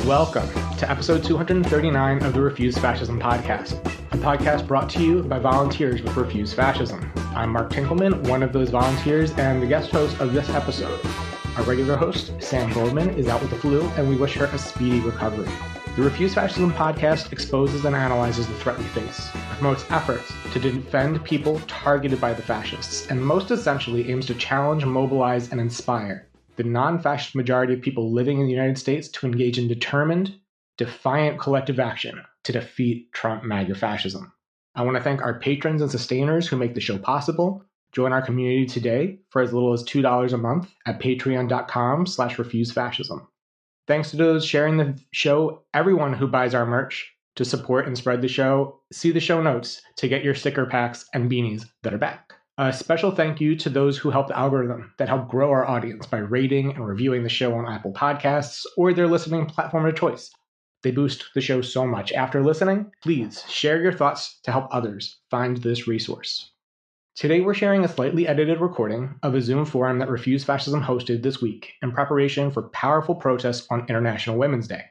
Welcome to episode 239 of the Refuse Fascism podcast, a podcast brought to you by volunteers with Refuse Fascism. I'm Mark Tinkleman, one of those volunteers and the guest host of this episode. Our regular host, Sam Goldman, is out with the flu, and we wish her a speedy recovery. The Refuse Fascism podcast exposes and analyzes the threat we face, promotes efforts to defend people targeted by the fascists, and most essentially aims to challenge, mobilize, and inspire the non-fascist majority of people living in the United States to engage in determined, defiant collective action to defeat Trump MAGA fascism. I want to thank our patrons and sustainers who make the show possible. Join our community today for as little as $2 a month at patreon.com/refusefascism. Thanks to those sharing the show, everyone who buys our merch to support and spread the show. See the show notes to get your sticker packs and beanies that are back. A special thank you to those who help the algorithm that help grow our audience by rating and reviewing the show on Apple Podcasts or their listening platform of choice. They boost the show so much. After listening, please share your thoughts to help others find this resource. Today we're sharing a slightly edited recording of a Zoom forum that Refuse Fascism hosted this week in preparation for powerful protests on International Women's Day.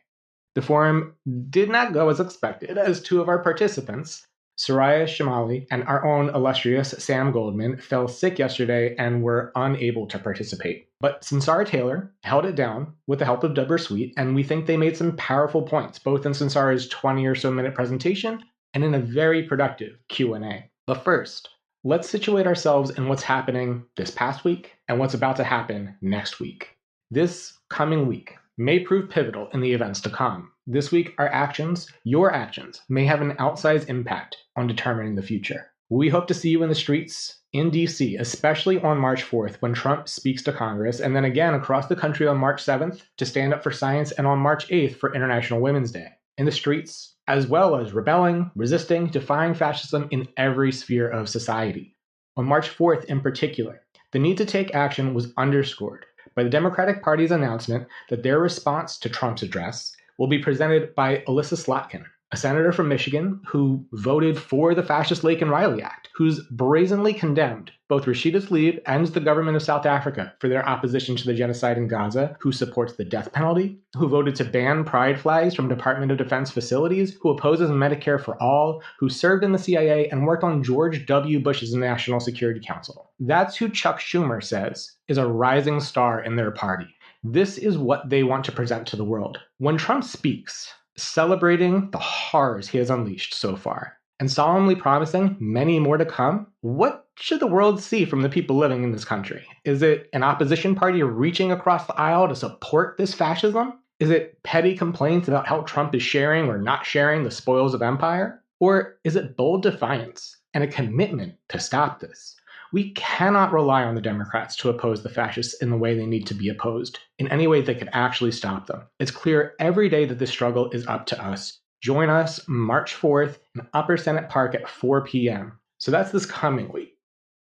The forum did not go as expected, as two of our participants, Soraya Shamali and our own illustrious Sam Goldman, fell sick yesterday and were unable to participate. But Sunsara Taylor held it down with the help of Debra Sweet, and we think they made some powerful points, both in Sunsara's 20 or so minute presentation and in a very productive Q&A. But first, let's situate ourselves in what's happening this past week and what's about to happen next week. This coming week may prove pivotal in the events to come. This week, our actions, your actions, may have an outsized impact on determining the future. We hope to see you in the streets in DC, especially on March 4th when Trump speaks to Congress, and then again across the country on March 7th to stand up for science, and on March 8th for International Women's Day. In the streets, as well as rebelling, resisting, defying fascism in every sphere of society. On March 4th in particular, the need to take action was underscored by the Democratic Party's announcement that their response to Trump's address will be presented by Elissa Slotkin, a senator from Michigan who voted for the fascist Lake and Riley Act, who's brazenly condemned both Rashida Tlaib and the government of South Africa for their opposition to the genocide in Gaza, who supports the death penalty, who voted to ban pride flags from Department of Defense facilities, who opposes Medicare for all, who served in the CIA and worked on George W. Bush's National Security Council. That's who Chuck Schumer says is a rising star in their party. This is what they want to present to the world. When Trump speaks, celebrating the horrors he has unleashed so far, and solemnly promising many more to come, what should the world see from the people living in this country? Is it an opposition party reaching across the aisle to support this fascism? Is it petty complaints about how Trump is sharing or not sharing the spoils of empire? Or is it bold defiance and a commitment to stop this? We cannot rely on the Democrats to oppose the fascists in the way they need to be opposed, in any way that could actually stop them. It's clear every day that this struggle is up to us. Join us March 4th in Upper Senate Park at 4 p.m. So that's this coming week.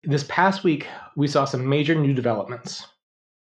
This past week, we saw some major new developments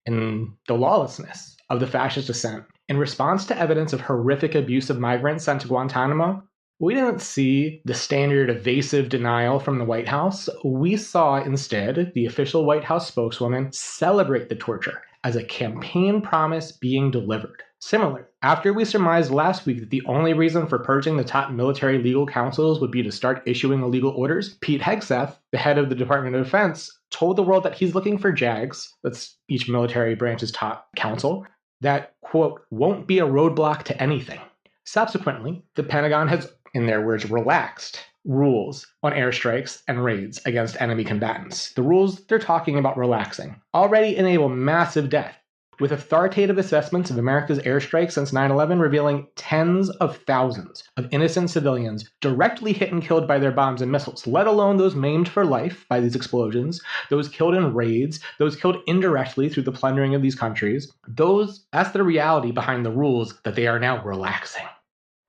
in the lawlessness of the fascist ascent. In response to evidence of horrific abuse of migrants sent to Guantanamo, we didn't see the standard evasive denial from the White House. We saw instead the official White House spokeswoman celebrate the torture as a campaign promise being delivered. Similar, after we surmised last week that the only reason for purging the top military legal counsels would be to start issuing illegal orders, Pete Hegseth, the head of the Department of Defense, told the world that he's looking for JAGs, that's each military branch's top counsel, that, quote, won't be a roadblock to anything. Subsequently, the Pentagon has, in their words, relaxed rules on airstrikes and raids against enemy combatants. The rules they're talking about relaxing already enable massive death, with authoritative assessments of America's airstrikes since 9/11 revealing tens of thousands of innocent civilians directly hit and killed by their bombs and missiles, let alone those maimed for life by these explosions, those killed in raids, those killed indirectly through the plundering of these countries. That's the reality behind the rules that they are now relaxing.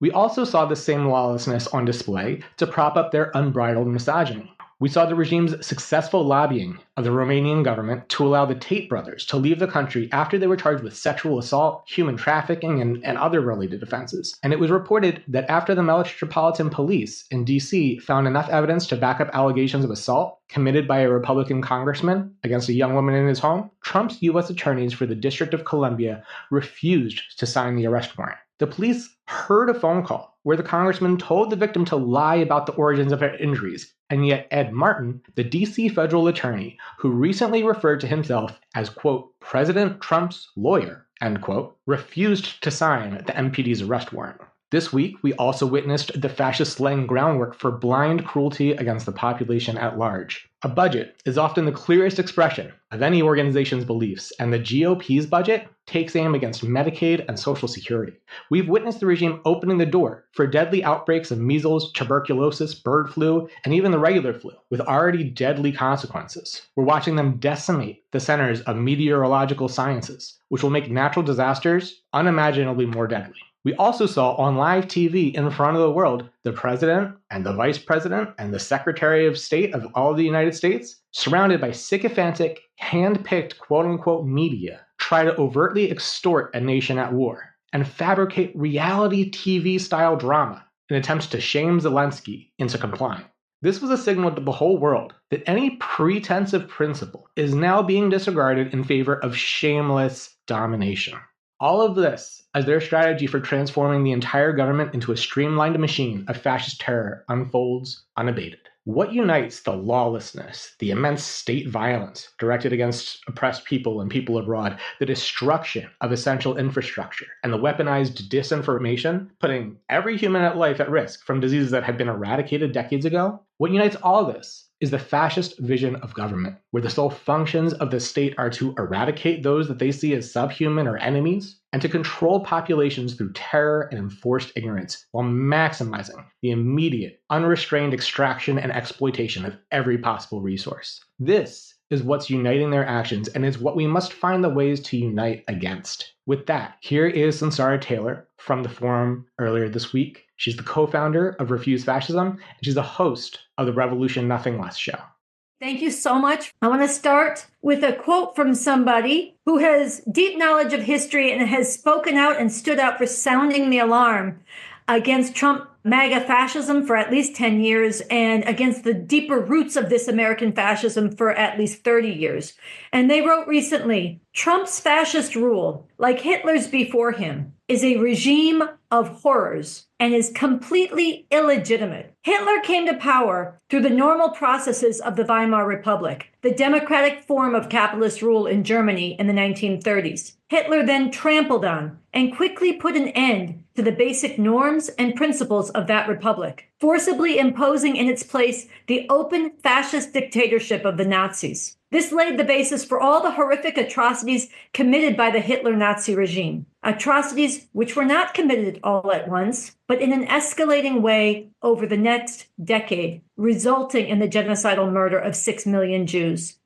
We also saw the same lawlessness on display to prop up their unbridled misogyny. We saw the regime's successful lobbying of the Romanian government to allow the Tate brothers to leave the country after they were charged with sexual assault, human trafficking, and other related offenses. And it was reported that after the Metropolitan Police in D.C. found enough evidence to back up allegations of assault committed by a Republican congressman against a young woman in his home, Trump's U.S. attorneys for the District of Columbia refused to sign the arrest warrant. The police heard a phone call where the congressman told the victim to lie about the origins of her injuries, and yet Ed Martin, the DC federal attorney, who recently referred to himself as, quote, President Trump's lawyer, end quote, refused to sign the MPD's arrest warrant. This week, we also witnessed the fascists laying groundwork for blind cruelty against the population at large. A budget is often the clearest expression of any organization's beliefs, and the GOP's budget takes aim against Medicaid and Social Security. We've witnessed the regime opening the door for deadly outbreaks of measles, tuberculosis, bird flu, and even the regular flu, with already deadly consequences. We're watching them decimate the centers of meteorological sciences, which will make natural disasters unimaginably more deadly. We also saw on live TV in front of the world the president and the vice president and the secretary of state of all of the United States, surrounded by sycophantic, hand-picked quote-unquote media, try to overtly extort a nation at war and fabricate reality TV-style drama in attempts to shame Zelensky into complying. This was a signal to the whole world that any pretense of principle is now being disregarded in favor of shameless domination. All of this as their strategy for transforming the entire government into a streamlined machine of fascist terror unfolds unabated. What unites the lawlessness, the immense state violence directed against oppressed people and people abroad, the destruction of essential infrastructure, and the weaponized disinformation, putting every human life at risk from diseases that had been eradicated decades ago? What unites all this is the fascist vision of government, where the sole functions of the state are to eradicate those that they see as subhuman or enemies, and to control populations through terror and enforced ignorance, while maximizing the immediate, unrestrained extraction and exploitation of every possible resource. This is what's uniting their actions, and is what we must find the ways to unite against. With that, here is Sunsara Taylor from the forum earlier this week. She's the co-founder of Refuse Fascism, and she's the host of the Revolution Nothing Less show. Thank you so much. I want to start with a quote from somebody who has deep knowledge of history and has spoken out and stood out for sounding the alarm against Trump MAGA fascism for at least 10 years and against the deeper roots of this American fascism for at least 30 years. And they wrote recently, Trump's fascist rule, like Hitler's before him, is a regime of horrors and is completely illegitimate. Hitler came to power through the normal processes of the Weimar Republic, the democratic form of capitalist rule in Germany in the 1930s. Hitler then trampled on and quickly put an end to the basic norms and principles of that republic, forcibly imposing in its place the open fascist dictatorship of the Nazis. This laid the basis for all the horrific atrocities committed by the Hitler-Nazi regime, atrocities which were not committed all at once, but in an escalating way over the next decade, resulting in the genocidal murder of 6 million Jews.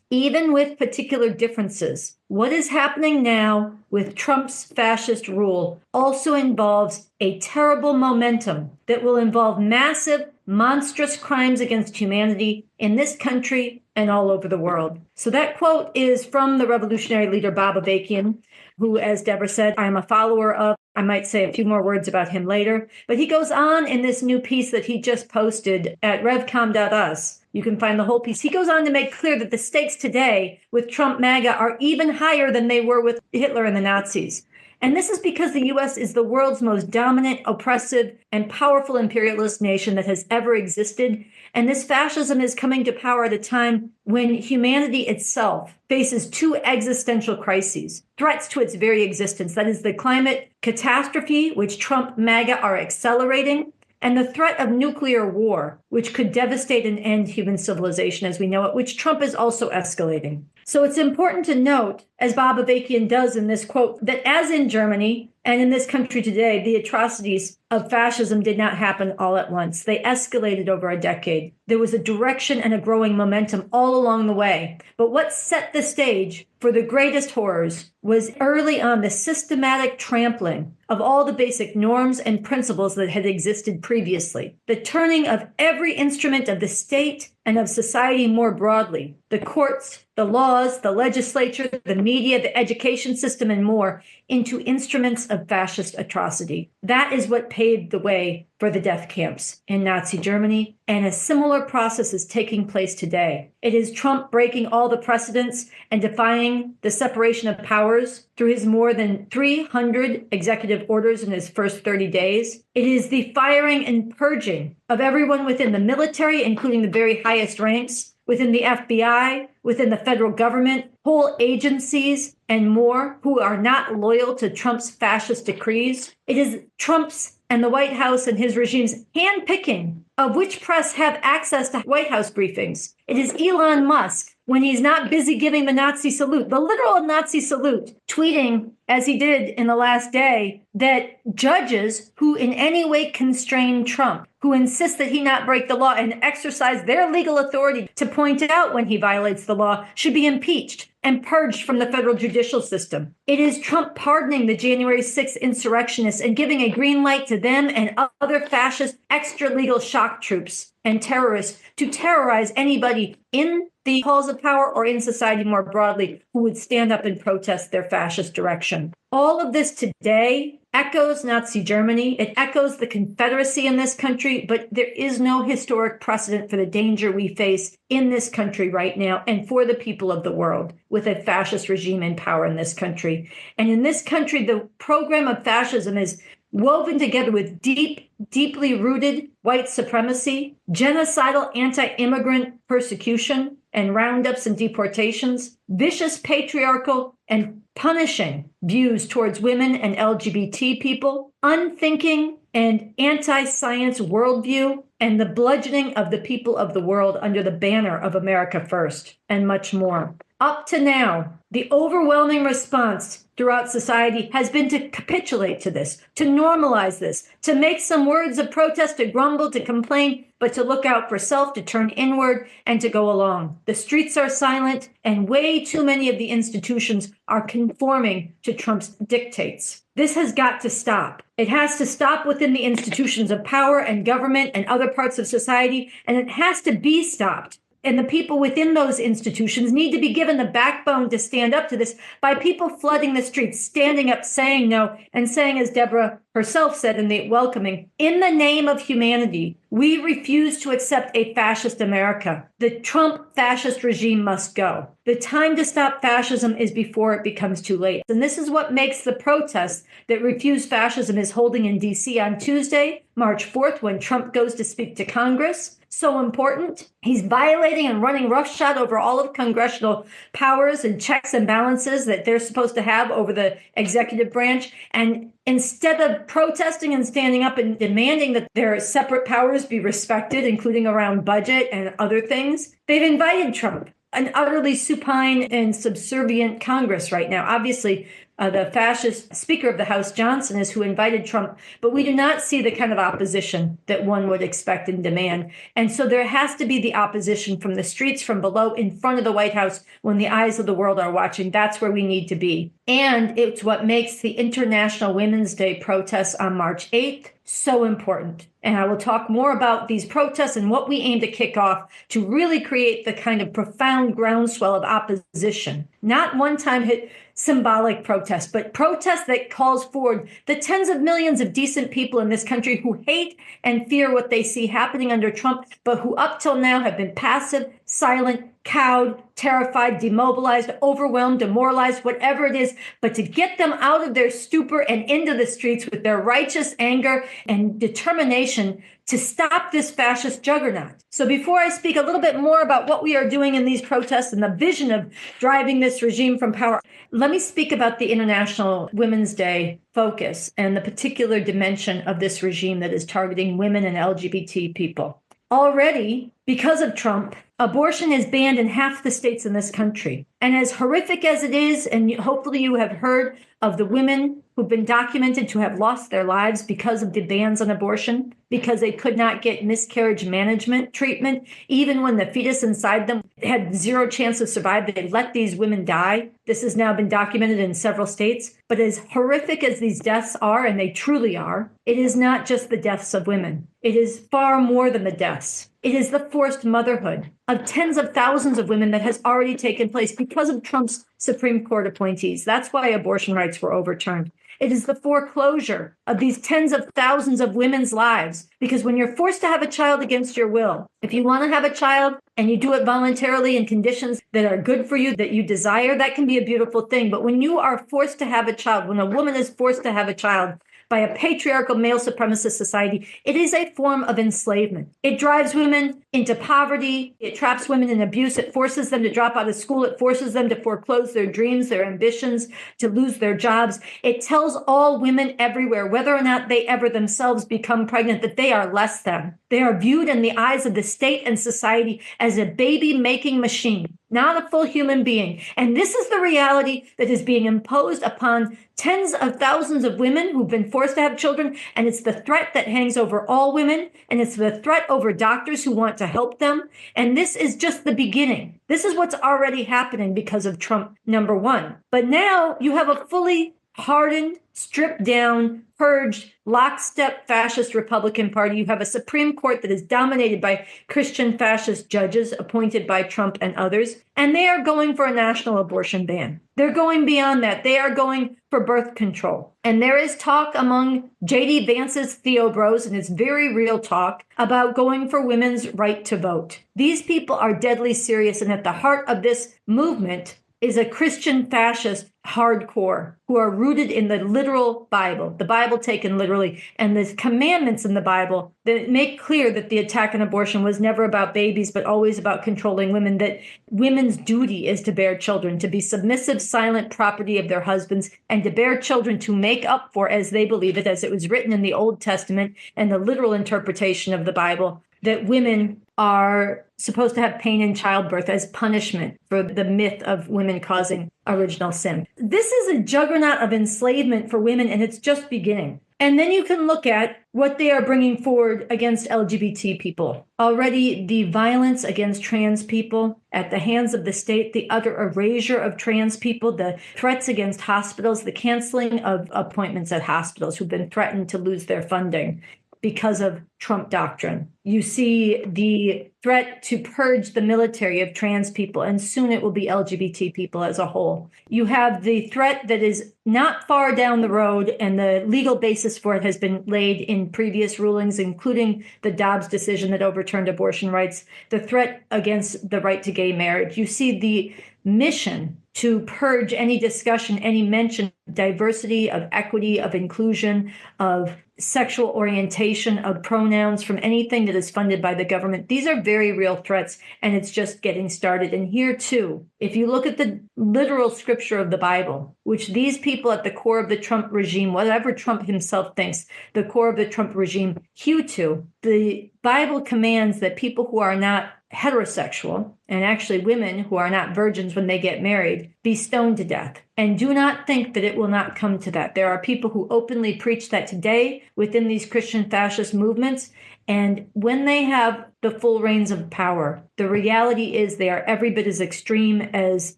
Even with particular differences, what is happening now with Trump's fascist rule also involves a terrible momentum that will involve massive, monstrous crimes against humanity in this country and all over the world. So that quote is from the revolutionary leader Bob Avakian, who, as Debra said, I'm a follower of. I might say a few more words about him later. But he goes on in this new piece that he just posted at revcom.us. You can find the whole piece. He goes on to make clear that the stakes today with Trump MAGA are even higher than they were with Hitler and the Nazis. And this is because the U.S. is the world's most dominant, oppressive, and powerful imperialist nation that has ever existed. And this fascism is coming to power at a time when humanity itself faces two existential crises, threats to its very existence. That is the climate catastrophe, which Trump MAGA are accelerating, and the threat of nuclear war, which could devastate and end human civilization as we know it, which Trump is also escalating. So it's important to note, as Bob Avakian does in this quote, that as in Germany and in this country today, the atrocities of fascism did not happen all at once. They escalated over a decade. There was a direction and a growing momentum all along the way. But what set the stage for the greatest horrors was early on the systematic trampling of all the basic norms and principles that had existed previously. The turning of every instrument of the state and of society more broadly, the courts, the laws, the legislature, the media, the education system, and more, into instruments of fascist atrocity. That is what paved the way for the death camps in Nazi Germany And a similar process is taking place today. It is Trump breaking all the precedents and defying the separation of powers through his more than 300 executive orders in his first 30 days. It is the firing and purging of everyone within the military, including the very highest ranks, within the FBI, within the federal government, whole agencies, and more who are not loyal to Trump's fascist decrees. It is Trump's and the White House and his regime's handpicking of which press have access to White House briefings. It is Elon Musk, when he's not busy giving the Nazi salute, the literal Nazi salute, tweeting, as he did in the last day, that judges who in any way constrain Trump, who insist that he not break the law and exercise their legal authority to point out when he violates the law, should be impeached and purged from the federal judicial system. It is Trump pardoning the January 6th insurrectionists and giving a green light to them and other fascist extra-legal shock troops and terrorists to terrorize anybody in the halls of power or in society more broadly who would stand up and protest their fascist direction. All of this today echoes Nazi Germany. It echoes the Confederacy in this country, but there is no historic precedent for the danger we face in this country right now and for the people of the world with a fascist regime in power in this country. And in this country, the program of fascism is woven together with deeply rooted white supremacy, genocidal anti-immigrant persecution and roundups and deportations, vicious patriarchal and punishing views towards women and LGBT people, unthinking and anti-science worldview, and the bludgeoning of the people of the world under the banner of America First, and much more. Up to now, the overwhelming response throughout society has been to capitulate to this, to normalize this, to make some words of protest, to grumble, to complain, but to look out for self, to turn inward, and to go along. The streets are silent, and way too many of the institutions are conforming to Trump's dictates. This has got to stop. It has to stop within the institutions of power and government and other parts of society, and it has to be stopped. And the people within those institutions need to be given the backbone to stand up to this by people flooding the streets, standing up, saying no, and saying, as Debra herself said in the welcoming, in the name of humanity, we refuse to accept a fascist America. The Trump fascist regime must go. The time to stop fascism is before it becomes too late. And this is what makes the protest that Refuse Fascism is holding in D.C. on Tuesday, March 4th, when Trump goes to speak to Congress, so important. He's violating and running roughshod over all of congressional powers and checks and balances that they're supposed to have over the executive branch. And instead of protesting and standing up and demanding that their separate powers be respected, including around budget and other things, they've invited Trump, an utterly supine and subservient Congress right now. Obviously, the fascist Speaker of the House, Johnson, is who invited Trump, but we do not see the kind of opposition that one would expect and demand. And so there has to be the opposition from the streets, from below, in front of the White House, when the eyes of the world are watching. That's where we need to be. And it's what makes the International Women's Day protests on March 8th so important. And I will talk more about these protests and what we aim to kick off to really create the kind of profound groundswell of opposition. Not one-time hit symbolic protest, but protest that calls forward the tens of millions of decent people in this country who hate and fear what they see happening under Trump, but who up till now have been passive, silent, cowed, terrified, demobilized, overwhelmed, demoralized, whatever it is, but to get them out of their stupor and into the streets with their righteous anger and determination to stop this fascist juggernaut. So before I speak a little bit more about what we are doing in these protests and the vision of driving this regime from power, let me speak about the International Women's Day focus and the particular dimension of this regime that is targeting women and LGBT people. Already, because of Trump, abortion is banned in half the states in this country. And as horrific as it is, and hopefully you have heard of the women who've been documented to have lost their lives because of the bans on abortion, because they could not get miscarriage management treatment, even when the fetus inside them had zero chance of survival, they let these women die. This has now been documented in several states. But as horrific as these deaths are, and they truly are, it is not just the deaths of women. It is far more than the deaths. It is the forced motherhood of tens of thousands of women that has already taken place because of Trump's Supreme Court appointees. That's why abortion rights were overturned. It is the foreclosure of these tens of thousands of women's lives. Because when you're forced to have a child against your will, if you want to have a child and you do it voluntarily in conditions that are good for you, that you desire, that can be a beautiful thing. But when you are forced to have a child, when a woman is forced to have a child by a patriarchal male supremacist society, it is a form of enslavement. It drives women into poverty. It traps women in abuse. It forces them to drop out of school. It forces them to foreclose their dreams, their ambitions, to lose their jobs. It tells all women everywhere, whether or not they ever themselves become pregnant, that they are less than. They are viewed in the eyes of the state and society as a baby-making machine, not a full human being. And this is the reality that is being imposed upon tens of thousands of women who've been forced to have children. And it's the threat that hangs over all women. And it's the threat over doctors who want to help them. And this is just the beginning. This is what's already happening because of Trump, number one. But now you have a fully hardened, stripped down, purged, lockstep fascist Republican Party. You have a Supreme Court that is dominated by Christian fascist judges appointed by Trump and others. And they are going for a national abortion ban. They're going beyond that. They are going for birth control. And there is talk among J.D. Vance's Theo Bros, and it's very real talk, about going for women's right to vote. These people are deadly serious. And at the heart of this movement is a Christian fascist hardcore who are rooted in the literal Bible, the Bible taken literally, and the commandments in the Bible that make clear that the attack on abortion was never about babies, but always about controlling women, that women's duty is to bear children, to be submissive, silent property of their husbands, and to bear children to make up for, as they believe it, as it was written in the Old Testament and the literal interpretation of the Bible, that women are supposed to have pain in childbirth as punishment for the myth of women causing original sin. This is a juggernaut of enslavement for women, and it's just beginning. And then you can look at what they are bringing forward against LGBT people. Already the violence against trans people at the hands of the state, the utter erasure of trans people, the threats against hospitals, the canceling of appointments at hospitals who've been threatened to lose their funding because of Trump doctrine. You see the threat to purge the military of trans people, and soon it will be LGBT people as a whole. You have the threat that is not far down the road, and the legal basis for it has been laid in previous rulings, including the Dobbs decision that overturned abortion rights, the threat against the right to gay marriage. You see the mission to purge any discussion, any mention of diversity, of equity, of inclusion, of sexual orientation, of pronouns from anything that is funded by the government. These are very real threats, and it's just getting started. And here too, if you look at the literal scripture of the Bible, which these people at the core of the Trump regime, whatever Trump himself thinks, the core of the Trump regime hew to, the Bible commands that people who are not heterosexual, and actually women who are not virgins when they get married, be stoned to death. And do not think that it will not come to that. There are people who openly preach that today within these Christian fascist movements. And when they have the full reins of power, the reality is they are every bit as extreme as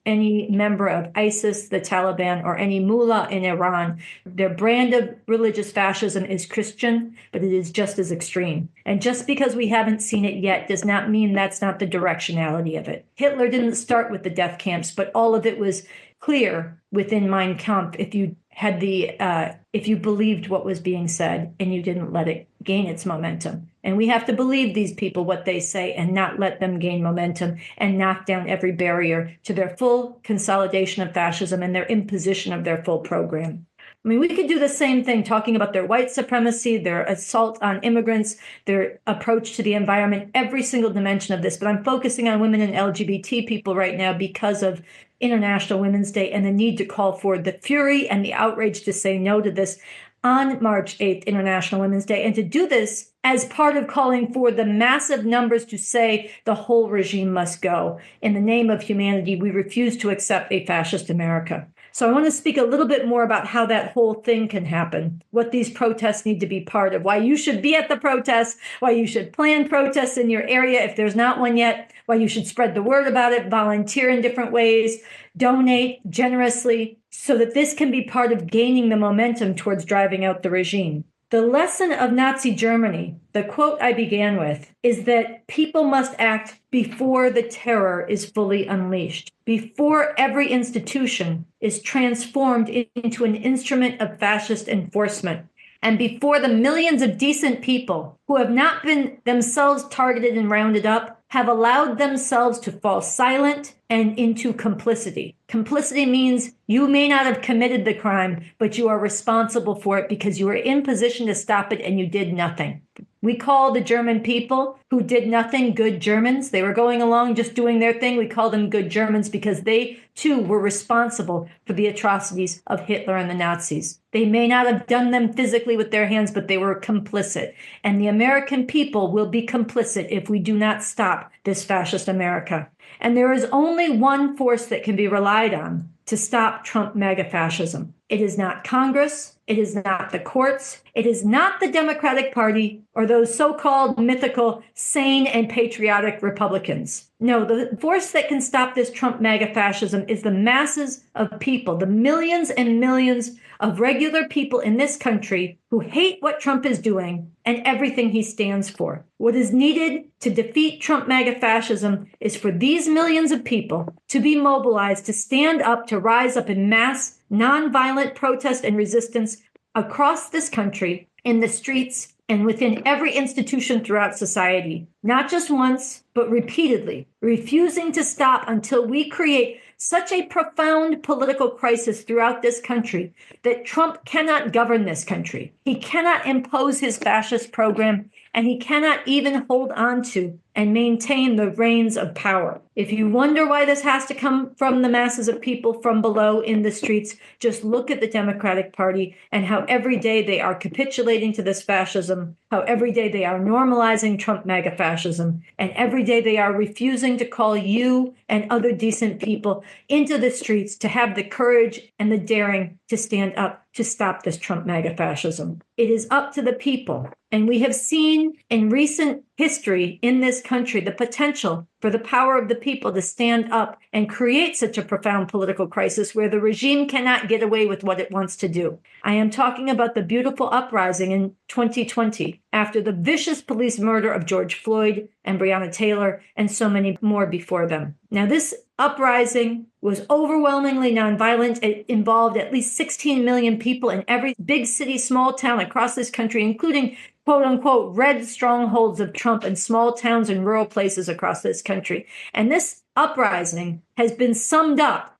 any member of ISIS, the Taliban, or any mullah in Iran. Their brand of religious fascism is Christian, but it is just as extreme. And just because we haven't seen it yet does not mean that's not the directionality of it. Hitler didn't start with the death camps, but all of it was clear within Mein Kampf if you had if you believed what was being said and you didn't let it gain its momentum. And we have to believe these people, what they say, and not let them gain momentum and knock down every barrier to their full consolidation of fascism and their imposition of their full program. I mean, we could do the same thing talking about their white supremacy, their assault on immigrants, their approach to the environment, every single dimension of this. But I'm focusing on women and LGBT people right now because of International Women's Day and the need to call for the fury and the outrage to say no to this on March 8th, International Women's Day, and to do this as part of calling for the massive numbers to say the whole regime must go. In the name of humanity, we refuse to accept a fascist America. So I want to speak a little bit more about how that whole thing can happen, what these protests need to be part of, why you should be at the protests, why you should plan protests in your area if there's not one yet, why you should spread the word about it, volunteer in different ways, donate generously, so that this can be part of gaining the momentum towards driving out the regime. The lesson of Nazi Germany, the quote I began with, is that people must act before the terror is fully unleashed, before every institution is transformed into an instrument of fascist enforcement, and before the millions of decent people who have not been themselves targeted and rounded up have allowed themselves to fall silent and into complicity. Complicity means you may not have committed the crime, but you are responsible for it because you were in position to stop it and you did nothing. We call the German people who did nothing good Germans. They were going along just doing their thing. We call them good Germans because they too were responsible for the atrocities of Hitler and the Nazis. They may not have done them physically with their hands, but they were complicit. And the American people will be complicit if we do not stop this fascist America. And there is only one force that can be relied on to stop Trump MAGA fascism. It is not Congress. It is not the courts. It is not the Democratic Party or those so-called mythical, sane and patriotic Republicans. No, the force that can stop this Trump MAGA fascism is the masses of people, the millions and millions of regular people in this country who hate what Trump is doing and everything he stands for. What is needed to defeat Trump MAGA fascism is for these millions of people to be mobilized, to stand up, to rise up in mass, nonviolent protest and resistance across this country, in the streets, and within every institution throughout society, not just once, but repeatedly, refusing to stop until we create such a profound political crisis throughout this country that Trump cannot govern this country. He cannot impose his fascist program, and he cannot even hold on to and maintain the reins of power. If you wonder why this has to come from the masses of people from below in the streets, just look at the Democratic Party and how every day they are capitulating to this fascism, how every day they are normalizing Trump MAGA fascism, and every day they are refusing to call you and other decent people into the streets to have the courage and the daring to stand up to stop this Trump MAGA fascism. It is up to the people. And we have seen in recent history in this country the potential for the power of the people to stand up and create such a profound political crisis where the regime cannot get away with what it wants to do. I am talking about the beautiful uprising in 2020 after the vicious police murder of George Floyd and Breonna Taylor and so many more before them. Now, this uprising was overwhelmingly nonviolent. It involved at least 16 million people in every big city, small town across this country, including quote unquote red strongholds of Trump in small towns and rural places across this country. And this uprising has been summed up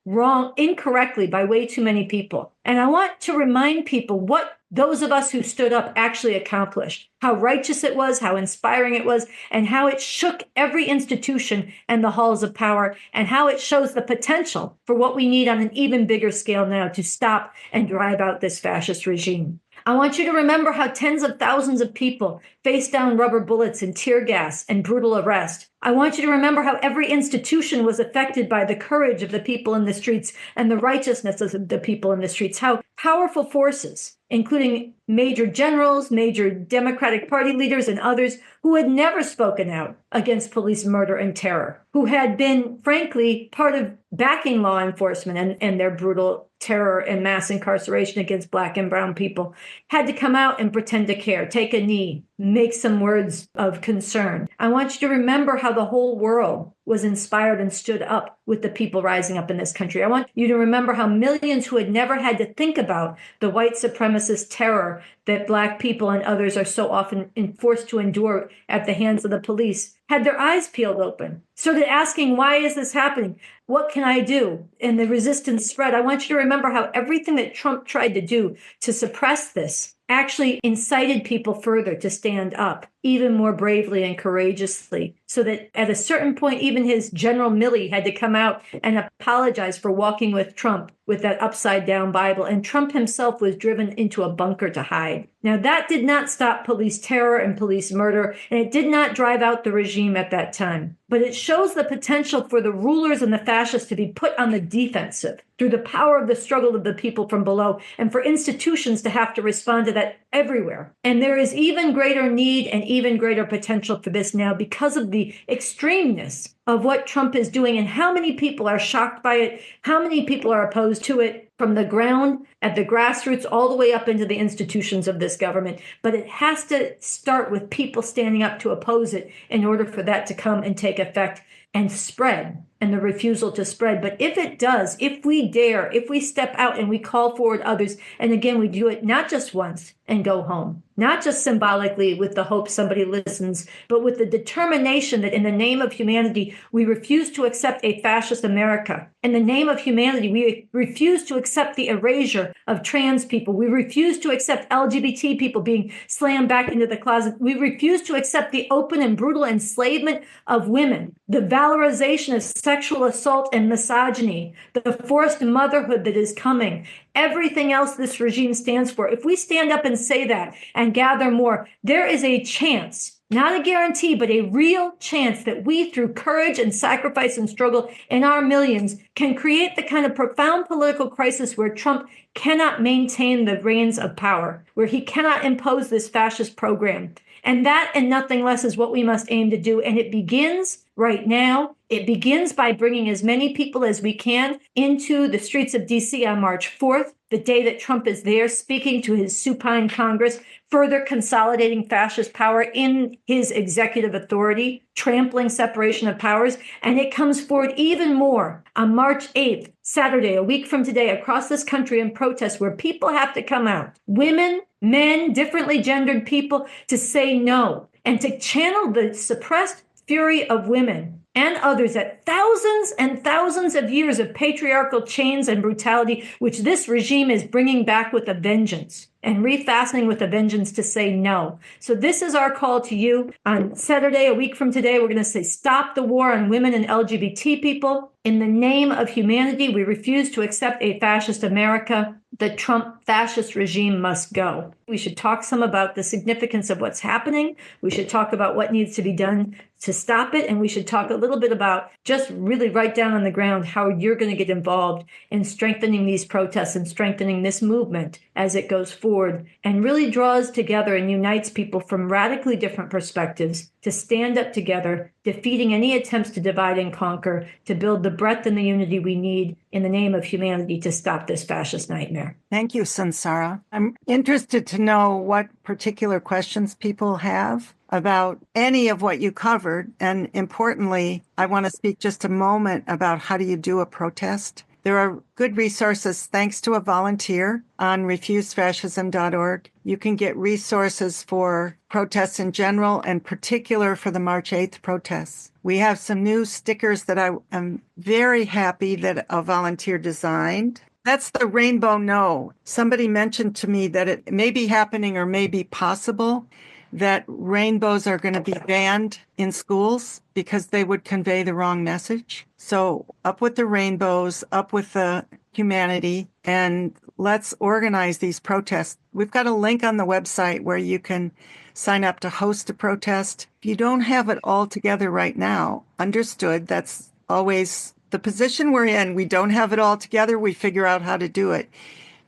incorrectly by way too many people. And I want to remind people what those of us who stood up actually accomplished, how righteous it was, how inspiring it was, and how it shook every institution and the halls of power, and how it shows the potential for what we need on an even bigger scale now to stop and drive out this fascist regime. I want you to remember how tens of thousands of people faced down rubber bullets and tear gas and brutal arrest. I want you to remember how every institution was affected by the courage of the people in the streets and the righteousness of the people in the streets, how powerful forces, including major generals, major Democratic Party leaders, and others who had never spoken out against police murder and terror, who had been, frankly, part of backing law enforcement and their brutal terror and mass incarceration against Black and brown people, had to come out and pretend to care, take a knee, make some words of concern. I want you to remember how the whole world was inspired and stood up with the people rising up in this country. I want you to remember how millions who had never had to think about the white supremacist terror that Black people and others are so often forced to endure at the hands of the police had their eyes peeled open, started asking, why is this happening? What can I do? And the resistance spread. I want you to remember how everything that Trump tried to do to suppress this actually incited people further to stand up even more bravely and courageously, so that at a certain point, even his General Milley had to come out and apologize for walking with Trump with that upside down Bible. And Trump himself was driven into a bunker to hide. Now, that did not stop police terror and police murder, and it did not drive out the regime at that time. But it shows the potential for the rulers and the fascists to be put on the defensive through the power of the struggle of the people from below, and for institutions to have to respond to that everywhere. And there is even greater need and even greater potential for this now because of the extremeness of what Trump is doing and how many people are shocked by it, how many people are opposed to it. from the ground, at the grassroots, all the way up into the institutions of this government. But it has to start with people standing up to oppose it in order for that to come and take effect and spread, and the refusal to spread. But if it does, if we dare, if we step out and we call forward others, and again, we do it not just once and go home, not just symbolically with the hope somebody listens, but with the determination that in the name of humanity, we refuse to accept a fascist America. In the name of humanity, we refuse to accept the erasure of trans people. We refuse to accept LGBT people being slammed back into the closet. We refuse to accept the open and brutal enslavement of women, the valorization of sexual assault and misogyny, the forced motherhood that is coming, everything else this regime stands for. If we stand up and say that and gather more, there is a chance, not a guarantee, but a real chance that we, through courage and sacrifice and struggle in our millions, can create the kind of profound political crisis where Trump cannot maintain the reins of power, where he cannot impose this fascist program. And that and nothing less is what we must aim to do. And it begins right now. It begins by bringing as many people as we can into the streets of DC on March 4th, the day that Trump is there speaking to his supine Congress, further consolidating fascist power in his executive authority, trampling separation of powers. And it comes forward even more on March 8th, Saturday, a week from today, across this country in protest where people have to come out, women, men, differently gendered people, to say no and to channel the suppressed fury of women and others at thousands and thousands of years of patriarchal chains and brutality, which this regime is bringing back with a vengeance and refastening with a vengeance to say no. So this is our call to you. On Saturday, a week from today, we're going to say stop the war on women and LGBT people. In the name of humanity, we refuse to accept a fascist America. The Trump fascist regime must go. We should talk some about the significance of what's happening. We should talk about what needs to be done to stop it. And we should talk a little bit about just really right down on the ground how you're going to get involved in strengthening these protests and strengthening this movement as it goes forward and really draws together and unites people from radically different perspectives to stand up together, defeating any attempts to divide and conquer, to build the breadth and the unity we need in the name of humanity to stop this fascist nightmare. Thank you, Sunsara. I'm interested to know what particular questions people have about any of what you covered. And importantly, I want to speak just a moment about how do you do a protest. There are good resources thanks to a volunteer on refusefascism.org. You can get resources for protests in general and particular for the March 8th protests. We have some new stickers that I am very happy that a volunteer designed. That's the rainbow no. Somebody mentioned to me that it may be happening or may be possible that rainbows are going to be banned in schools because they would convey the wrong message. So up with the rainbows, up with the humanity, and let's organize these protests. We've got a link on the website where you can sign up to host a protest. If you don't have it all together right now, understood, that's always the position we're in. We don't have it all together. We figure out how to do it.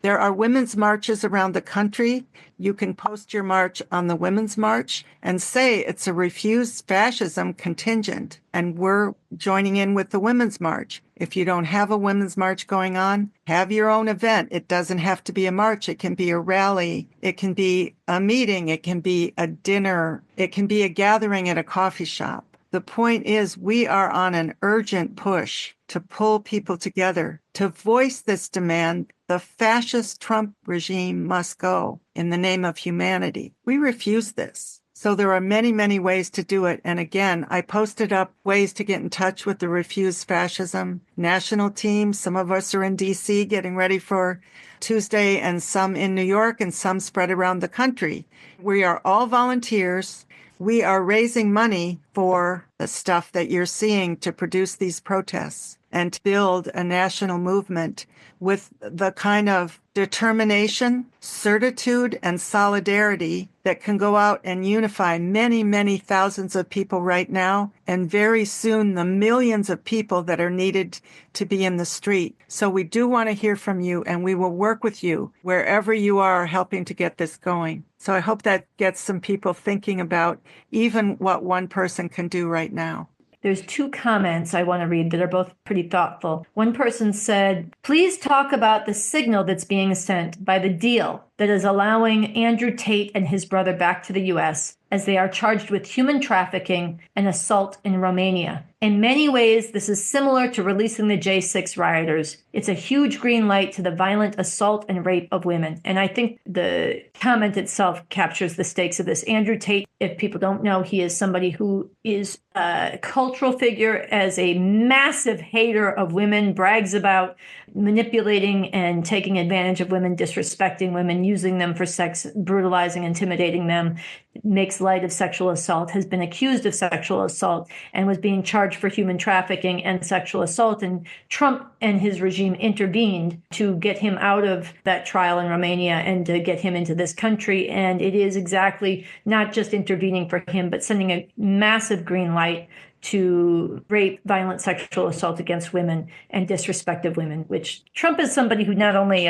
There are women's marches around the country. You can post your march on the Women's March and say it's a Refuse Fascism contingent, and we're joining in with the Women's March. If you don't have a Women's March going on, have your own event. It doesn't have to be a march. It can be a rally. It can be a meeting. It can be a dinner. It can be a gathering at a coffee shop. The point is we are on an urgent push to pull people together, to voice this demand. The fascist Trump regime must go in the name of humanity. We refuse this. So there are many, many ways to do it. And again, I posted up ways to get in touch with the Refuse Fascism national team. Some of us are in DC getting ready for Tuesday, and some in New York, and some spread around the country. We are all volunteers. We are raising money for the stuff that you're seeing to produce these protests and to build a national movement with the kind of determination, certitude, and solidarity that can go out and unify many, many thousands of people right now, and very soon the millions of people that are needed to be in the street. So we do want to hear from you, and we will work with you wherever you are helping to get this going. So I hope that gets some people thinking about even what one person can do right now. there's two comments I want to read that are both pretty thoughtful. One person said, please talk about the signal that's being sent by the deal that is allowing Andrew Tate and his brother back to the U.S., as they are charged with human trafficking and assault in Romania. In many ways, this is similar to releasing the J6 rioters. It's a huge green light to the violent assault and rape of women. And I think the comment itself captures the stakes of this. Andrew Tate, if people don't know, he is somebody who is a cultural figure, as a massive hater of women, brags about manipulating and taking advantage of women, disrespecting women, using them for sex, brutalizing, intimidating them, makes light of sexual assault, has been accused of sexual assault, and was being charged for human trafficking and sexual assault. And Trump and his regime intervened to get him out of that trial in Romania and to get him into this country. And it is exactly not just intervening for him, but sending a massive green light to rape, violent sexual assault against women and disrespect of women, which Trump is somebody who not only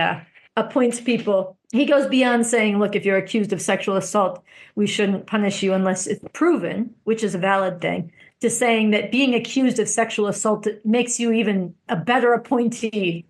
appoints people, he goes beyond saying, look, if you're accused of sexual assault, we shouldn't punish you unless it's proven, which is a valid thing, to saying that being accused of sexual assault makes you even a better appointee,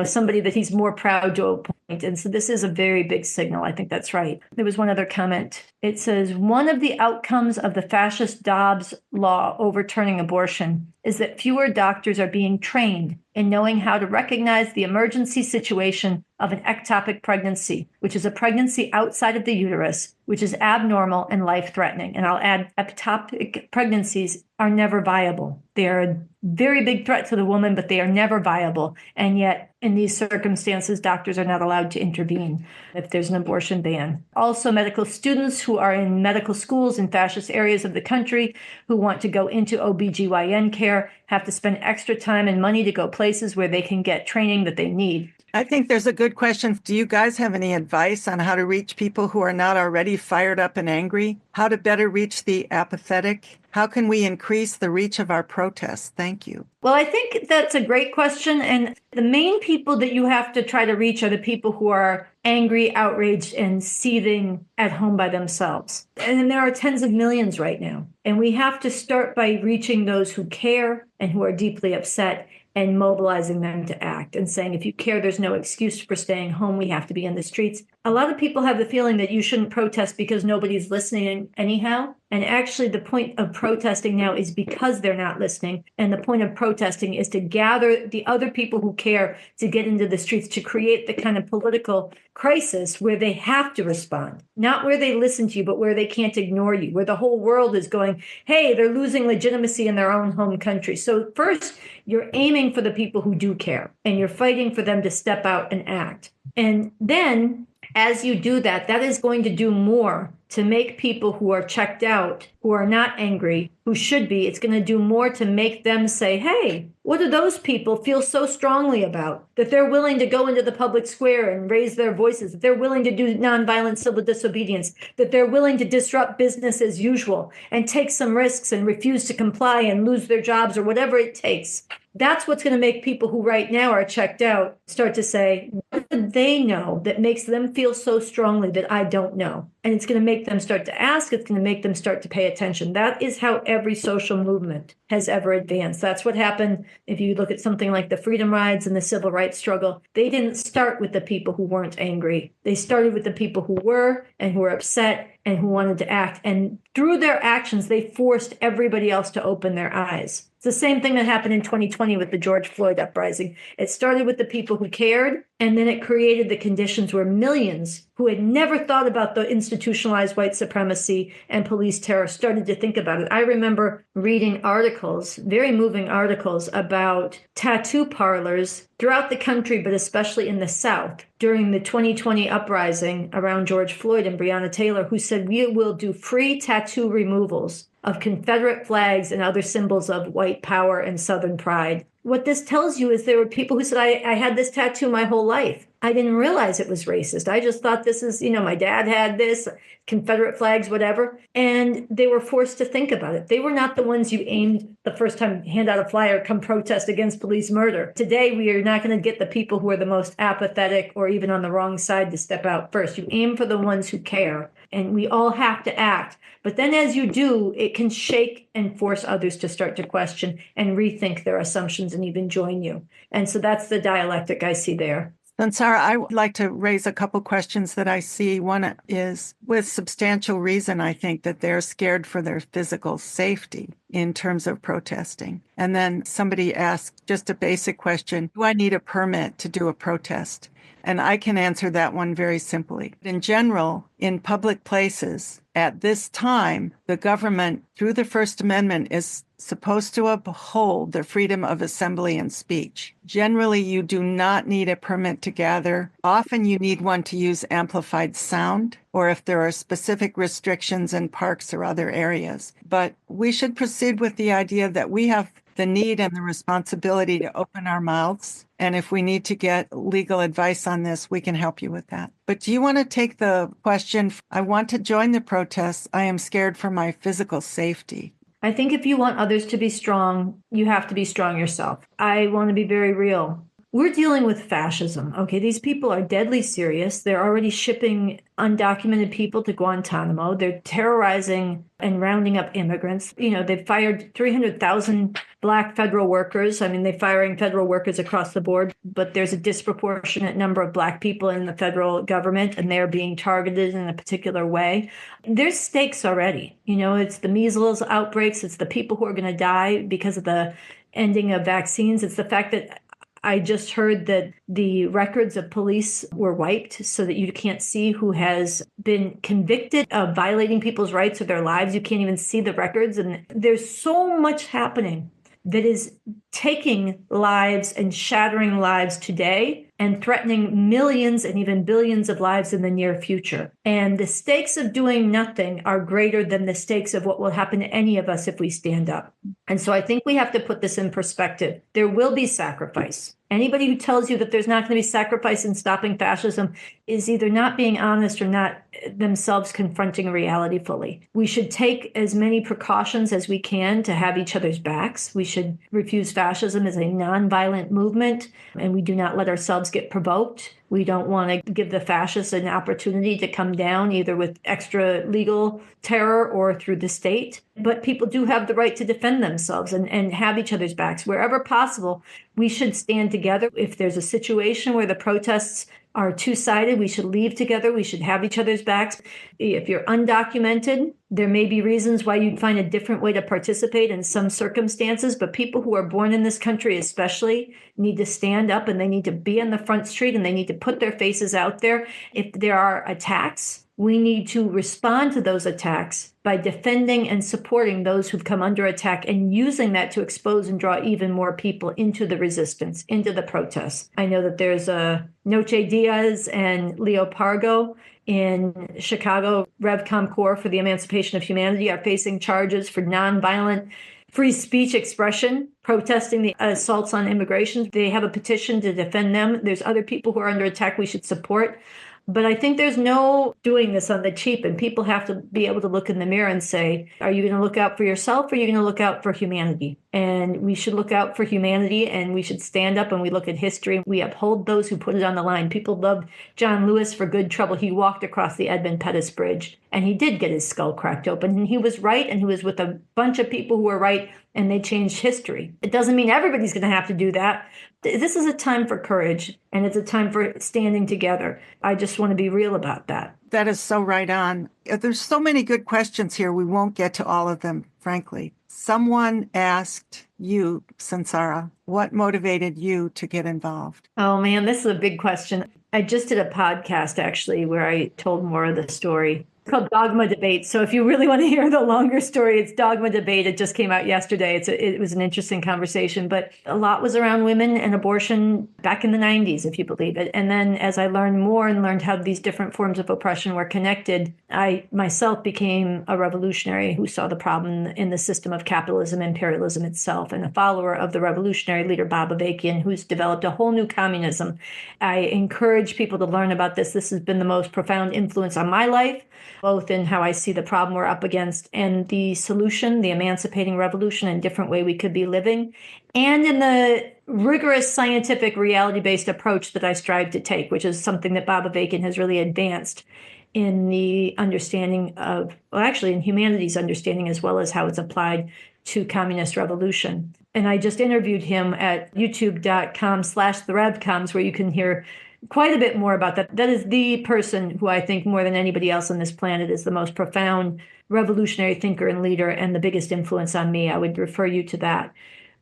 somebody that he's more proud to appoint. And so this is a very big signal. I think that's right. There was one other comment. It says, one of the outcomes of the fascist Dobbs law overturning abortion is that fewer doctors are being trained in knowing how to recognize the emergency situation of an ectopic pregnancy, which is a pregnancy outside of the uterus, which is abnormal and life-threatening. And I'll add, ectopic pregnancies are never viable. They are a very big threat to the woman, but they are never viable. And yet, in these circumstances, doctors are not allowed to intervene if there's an abortion ban. Also, medical students who are in medical schools in fascist areas of the country who want to go into OBGYN care have to spend extra time and money to go places where they can get training that they need. I think there's a good question. Do you guys have any advice on how to reach people who are not already fired up and angry? How to better reach the apathetic? How can we increase the reach of our protests? Thank you. Well, I think that's a great question. And the main people that you have to try to reach are the people who are angry, outraged, and seething at home by themselves. And there are tens of millions right now. And we have to start by reaching those who care and who are deeply upset, and mobilizing them to act and saying, if you care, there's no excuse for staying home. We have to be in the streets. A lot of people have the feeling that you shouldn't protest because nobody's listening anyhow. And actually, the point of protesting now is because they're not listening. And the point of protesting is to gather the other people who care to get into the streets, to create the kind of political crisis where they have to respond, not where they listen to you, but where they can't ignore you, where the whole world is going, hey, they're losing legitimacy in their own home country. So first, you're aiming for the people who do care, and you're fighting for them to step out and act. And then as you do that, that is going to do more to make people who are checked out, who are not angry, who should be. It's going to do more to make them say, hey, what do those people feel so strongly about? That they're willing to go into the public square and raise their voices, that they're willing to do nonviolent civil disobedience, that they're willing to disrupt business as usual and take some risks and refuse to comply and lose their jobs or whatever it takes. That's what's going to make people who right now are checked out start to say, what do they know that makes them feel so strongly that I don't know? And it's going to make them start to ask. It's going to make them start to pay attention. That is how every social movement has ever advanced. That's what happened if you look at something like the freedom rides and the civil rights struggle. They didn't start with the people who weren't angry. They started with the people who were and who were upset and who wanted to act. And through their actions, they forced everybody else to open their eyes. It's the same thing that happened in 2020 with the George Floyd uprising. It started with the people who cared, and then it created the conditions where millions who had never thought about the institutionalized white supremacy and police terror started to think about it. I remember reading articles, very moving articles, about tattoo parlors throughout the country, but especially in the South, during the 2020 uprising around George Floyd and Breonna Taylor, who said, we will do free tattoo removals of Confederate flags and other symbols of white power and Southern pride. What this tells you is there were people who said, I had this tattoo my whole life. I didn't realize it was racist. I just thought this is, my dad had this, Confederate flags, whatever. And they were forced to think about it. They were not the ones you aimed the first time, hand out a flyer, come protest against police murder. Today, we are not going to get the people who are the most apathetic or even on the wrong side to step out first. You aim for the ones who care. and we all have to act. But then as you do, it can shake and force others to start to question and rethink their assumptions and even join you. And so that's the dialectic I see there. Sunsara, I would like to raise a couple questions that I see. One is, with substantial reason, I think that they're scared for their physical safety in terms of protesting. And then somebody asked just a basic question, do I need a permit to do a protest? And I can answer that one very simply. In general, in public places, at this time, the government, through the First Amendment, is supposed to uphold the freedom of assembly and speech. Generally, you do not need a permit to gather. Often you need one to use amplified sound, or if there are specific restrictions in parks or other areas. But we should proceed with the idea that we have the need and the responsibility to open our mouths. And if we need to get legal advice on this, we can help you with that. But do you want to take the question, I want to join the protests. I am scared for my physical safety. I think if you want others to be strong, you have to be strong yourself. I want to be very real. We're dealing with fascism. Okay, these people are deadly serious. They're already shipping undocumented people to Guantanamo. They're terrorizing and rounding up immigrants. They've fired 300,000 Black federal workers. I mean, they're firing federal workers across the board, but there's a disproportionate number of Black people in the federal government, and they're being targeted in a particular way. There's stakes already. It's the measles outbreaks. It's the people who are going to die because of the ending of vaccines. It's the fact that I just heard that the records of police were wiped so that you can't see who has been convicted of violating people's rights or their lives. You can't even see the records. And there's so much happening that is taking lives and shattering lives today and threatening millions and even billions of lives in the near future. And the stakes of doing nothing are greater than the stakes of what will happen to any of us if we stand up. And so I think we have to put this in perspective. There will be sacrifice. Anybody who tells you that there's not going to be sacrifice in stopping fascism is either not being honest or not themselves confronting reality fully. We should take as many precautions as we can to have each other's backs. We should refuse fascism as a nonviolent movement, and we do not let ourselves get provoked. We don't want to give the fascists an opportunity to come down either with extra legal terror or through the state. But people do have the right to defend themselves and have each other's backs. Wherever possible, we should stand together. If there's a situation where the protests are two-sided, we should leave together. We should have each other's backs. If you're undocumented, there may be reasons why you'd find a different way to participate in some circumstances, but people who are born in this country especially need to stand up, and they need to be on the front street, and they need to put their faces out there. If there are attacks, we need to respond to those attacks by defending and supporting those who've come under attack and using that to expose and draw even more people into the resistance, into the protests. I know that there's Noche Diaz and Leo Pargo in Chicago. Revcom Corps for the Emancipation of Humanity are facing charges for nonviolent free speech expression, protesting the assaults on immigration. They have a petition to defend them. There's other people who are under attack we should support. But I think there's no doing this on the cheap, and people have to be able to look in the mirror and say, are you going to look out for yourself, or are you going to look out for humanity? And we should look out for humanity, and we should stand up, and we look at history. We uphold those who put it on the line. People loved John Lewis for good trouble. He walked across the Edmund Pettus Bridge, and he did get his skull cracked open. And he was right, and he was with a bunch of people who were right, and they changed history. It doesn't mean everybody's going to have to do that. This is a time for courage, and it's a time for standing together. I just want to be real about that. That is so right on. There's so many good questions here. We won't get to all of them, frankly. Someone asked you, Sunsara, what motivated you to get involved? Oh, man, this is a big question. I just did a podcast, actually, where I told more of the story. It's called Dogma Debate. So if you really want to hear the longer story, it's Dogma Debate. It just came out yesterday. It was an interesting conversation, but a lot was around women and abortion back in the 90s, if you believe it. And then as I learned more and learned how these different forms of oppression were connected, I myself became a revolutionary who saw the problem in the system of capitalism, imperialism itself, and a follower of the revolutionary leader Bob Avakian, who's developed a whole new communism. I encourage people to learn about this. This has been the most profound influence on my life, both in how I see the problem we're up against and the solution, the emancipating revolution, and different way we could be living, and in the rigorous scientific reality-based approach that I strive to take, which is something that Bob Avakian has really advanced. in the understanding of, well, actually in humanity's understanding, as well as how it's applied to communist revolution. And I just interviewed him at youtube.com/theRevComs, where you can hear quite a bit more about that. That is the person who I think more than anybody else on this planet is the most profound revolutionary thinker and leader and the biggest influence on me. I would refer you to that.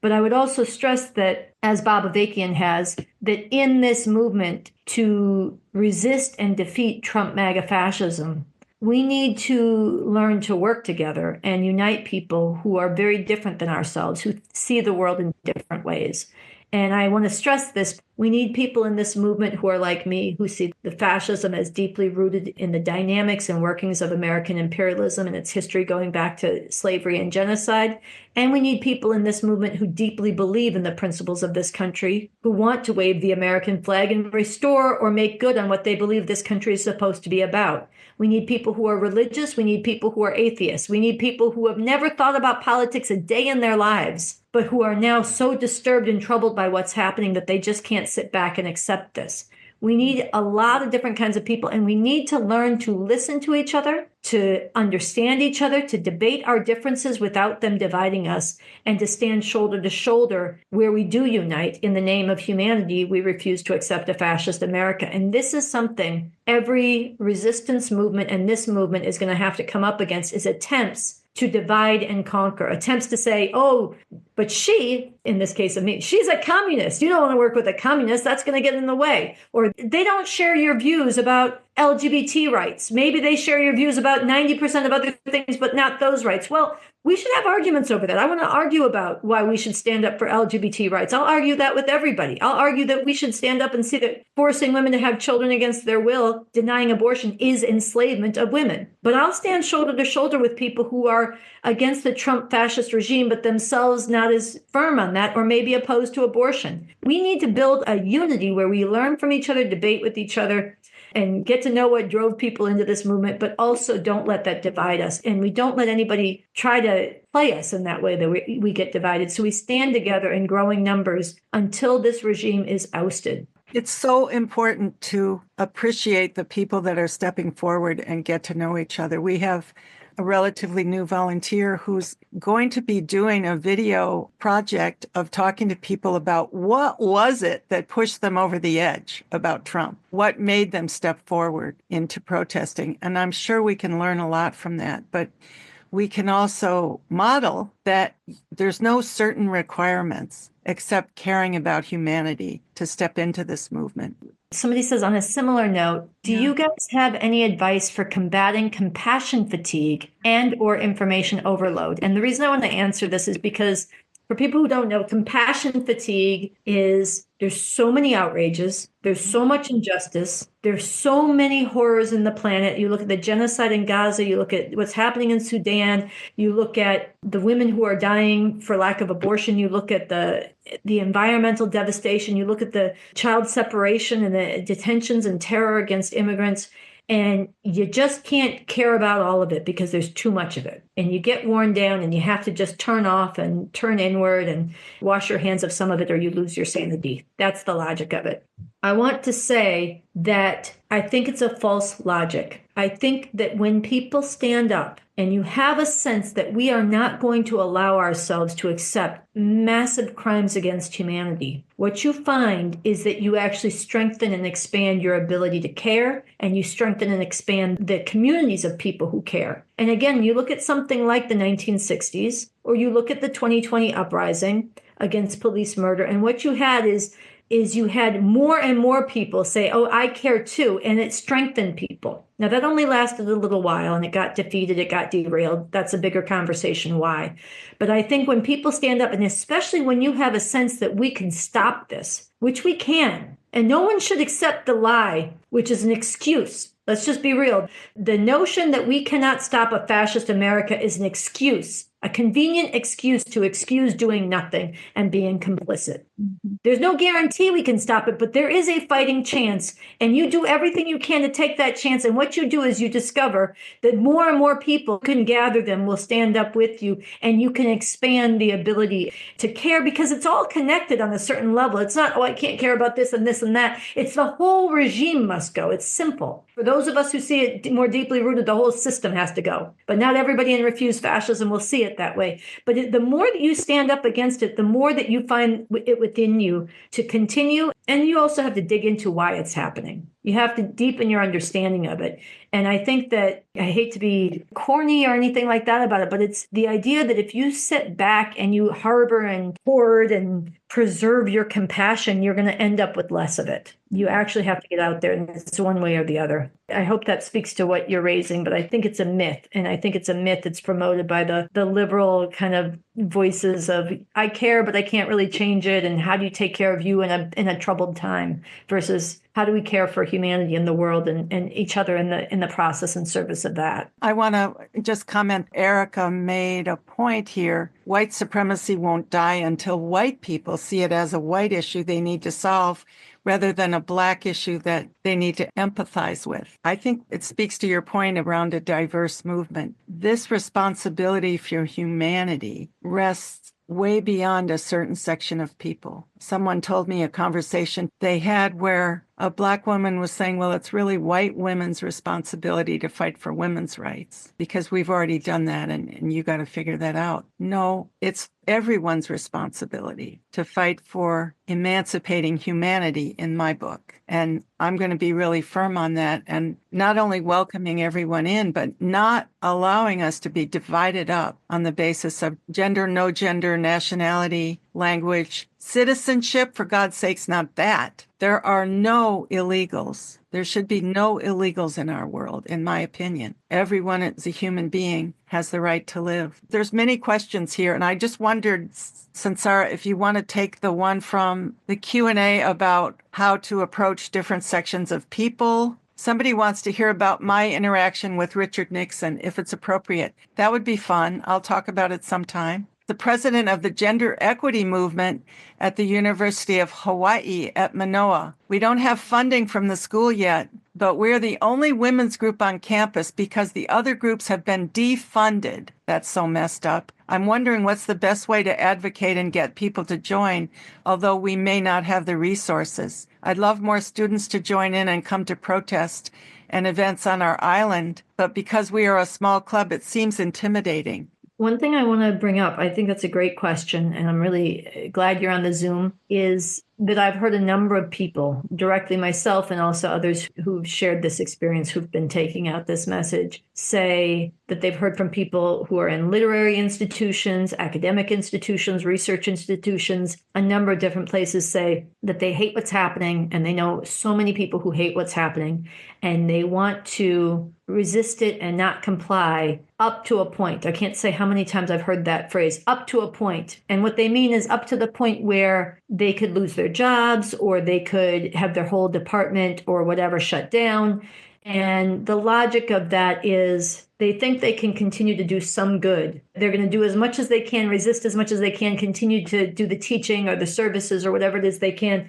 But I would also stress that, as Bob Avakian has, that in this movement to resist and defeat Trump MAGA fascism, we need to learn to work together and unite people who are very different than ourselves, who see the world in different ways. And I want to stress this. We need people in this movement who are like me, who see the fascism as deeply rooted in the dynamics and workings of American imperialism and its history going back to slavery and genocide. And we need people in this movement who deeply believe in the principles of this country, who want to wave the American flag and restore or make good on what they believe this country is supposed to be about. We need people who are religious. We need people who are atheists. We need people who have never thought about politics a day in their lives, but who are now so disturbed and troubled by what's happening that they just can't sit back and accept this. We need a lot of different kinds of people, and we need to learn to listen to each other, to understand each other, to debate our differences without them dividing us, and to stand shoulder to shoulder where we do unite. In the name of humanity, we refuse to accept a fascist America. And this is something every resistance movement and this movement is going to have to come up against, is attempts to divide and conquer, attempts to say, oh, but she, in this case of me, she's a communist. You don't want to work with a communist. That's going to get in the way. Or they don't share your views about LGBT rights. Maybe they share your views about 90% of other things, but not those rights. Well, we should have arguments over that. I want to argue about why we should stand up for LGBT rights. I'll argue that with everybody. I'll argue that we should stand up and see that forcing women to have children against their will, denying abortion, is enslavement of women. But I'll stand shoulder to shoulder with people who are against the Trump fascist regime, but themselves not as firm on that, or maybe opposed to abortion. We need to build a unity where we learn from each other, debate with each other, and get to know what drove people into this movement, but also don't let that divide us. And we don't let anybody try to play us in that way that we get divided. So we stand together in growing numbers until this regime is ousted. It's so important to appreciate the people that are stepping forward and get to know each other. We have a relatively new volunteer who's going to be doing a video project of talking to people about what was it that pushed them over the edge about Trump, what made them step forward into protesting. And I'm sure we can learn a lot from that. But we can also model that there's no certain requirements except caring about humanity to step into this movement. Somebody says, on a similar note, do you guys have any advice for combating compassion fatigue and or information overload? And the reason I want to answer this is because for people who don't know, compassion fatigue is there's so many outrages, there's so much injustice, there's so many horrors in the planet. You look at the genocide in Gaza, you look at what's happening in Sudan, you look at the women who are dying for lack of abortion, you look at the environmental devastation, you look at the child separation and the detentions and terror against immigrants. And you just can't care about all of it because there's too much of it. And you get worn down and you have to just turn off and turn inward and wash your hands of some of it, or you lose your sanity. That's the logic of it. I want to say that I think it's a false logic. I think that when people stand up and you have a sense that we are not going to allow ourselves to accept massive crimes against humanity, what you find is that you actually strengthen and expand your ability to care, and you strengthen and expand the communities of people who care. And again, you look at something like the 1960s, or you look at the 2020 uprising against police murder, and what you had is you had more and more people say, oh, I care too, and it strengthened people. Now, that only lasted a little while, and it got defeated, it got derailed. That's a bigger conversation why. But I think when people stand up, and especially when you have a sense that we can stop this, which we can, and no one should accept the lie, which is an excuse. Let's just be real. The notion that we cannot stop a fascist America is an excuse, a convenient excuse to excuse doing nothing and being complicit. There's no guarantee we can stop it, but there is a fighting chance. And you do everything you can to take that chance. And what you do is you discover that more and more people can gather them, will stand up with you, and you can expand the ability to care, because it's all connected on a certain level. It's not, oh, I can't care about this and this and that. It's the whole regime must go. It's simple. For those of us who see it more deeply rooted, the whole system has to go. But not everybody in Refuse Fascism will see it that way. But the more that you stand up against it, the more that you find it within you to continue. And you also have to dig into why it's happening. You have to deepen your understanding of it. And I think that, I hate to be corny or anything like that about it, but it's the idea that if you sit back and you harbor and hoard and preserve your compassion, you're going to end up with less of it. You actually have to get out there, and it's one way or the other. I hope that speaks to what you're raising, but I think it's a myth. And I think it's a myth that's promoted by the liberal kind of voices of, I care, but I can't really change it. And how do you take care of you in a troubled time, versus how do we care for humanity in the world and each other in the process and service of that? I want to just comment, Erica made a point here. White supremacy won't die until white people see it as a white issue they need to solve, rather than a Black issue that they need to empathize with. I think it speaks to your point around a diverse movement. This responsibility for humanity rests way beyond a certain section of people. Someone told me a conversation they had where a Black woman was saying, well, it's really white women's responsibility to fight for women's rights because we've already done that, and you got to figure that out. No, it's everyone's responsibility to fight for emancipating humanity, in my book. And I'm going to be really firm on that, and not only welcoming everyone in, but not allowing us to be divided up on the basis of gender, no gender, nationality, language, citizenship, for God's sakes, not that. There are no illegals. There should be no illegals in our world, in my opinion. Everyone as a human being has the right to live. There's many questions here, and I just wondered, Sunsara, if you want to take the one from the Q&A about how to approach different sections of people. Somebody wants to hear about my interaction with Richard Nixon, if it's appropriate. That would be fun. I'll talk about it sometime. The president of the gender equity movement at the University of Hawaii at Manoa. We don't have funding from the school yet, but we're the only women's group on campus because the other groups have been defunded. That's so messed up. I'm wondering what's the best way to advocate and get people to join, although we may not have the resources. I'd love more students to join in and come to protest and events on our island, but because we are a small club, it seems intimidating. One thing I want to bring up, I think that's a great question, and I'm really glad you're on the Zoom, is that I've heard a number of people, directly myself and also others who've shared this experience, who've been taking out this message, say that they've heard from people who are in literary institutions, academic institutions, research institutions, a number of different places, say that they hate what's happening, and they know so many people who hate what's happening, and they want to resist it and not comply up to a point. I can't say how many times I've heard that phrase, up to a point. And what they mean is up to the point where they could lose their jobs, or they could have their whole department or whatever shut down. And the logic of that is they think they can continue to do some good. They're going to do as much as they can, resist as much as they can, continue to do the teaching or the services or whatever it is they can,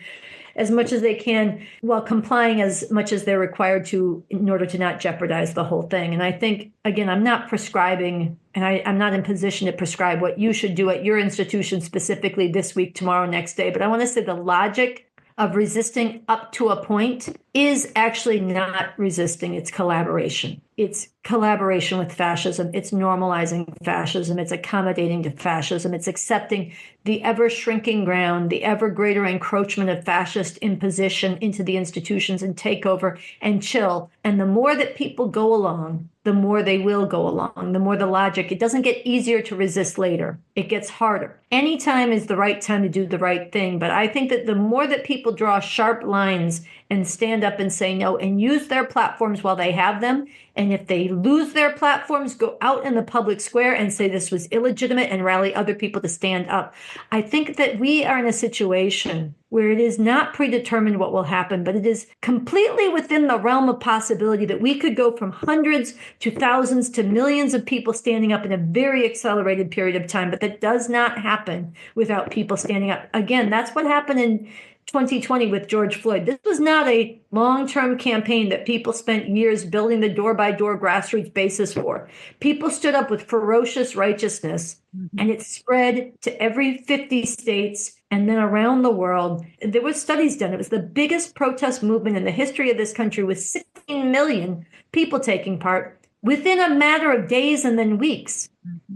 as much as they can, while complying as much as they're required to in order to not jeopardize the whole thing. And I think, again, I'm not prescribing, and I'm not in position to prescribe what you should do at your institution specifically this week, tomorrow, next day. But I want to say the logic of resisting up to a point is actually not resisting, it's collaboration. It's collaboration with fascism. It's normalizing fascism. It's accommodating to fascism. It's accepting the ever shrinking ground, the ever greater encroachment of fascist imposition into the institutions and takeover and chill. And the more that people go along, the more they will go along, the more the logic. It doesn't get easier to resist later. It gets harder. Any time is the right time to do the right thing. But I think that the more that people draw sharp lines and stand stand up and say no and use their platforms while they have them. And if they lose their platforms, go out in the public square and say this was illegitimate and rally other people to stand up. I think that we are in a situation where it is not predetermined what will happen, but it is completely within the realm of possibility that we could go from hundreds to thousands to millions of people standing up in a very accelerated period of time. But that does not happen without people standing up. Again, that's what happened in 2020 with George Floyd. This was not a long-term campaign that people spent years building the door-by-door grassroots basis for. People stood up with ferocious righteousness, and it spread to every 50 states and then around the world. There were studies done. It was the biggest protest movement in the history of this country, with 16 million people taking part within a matter of days and then weeks.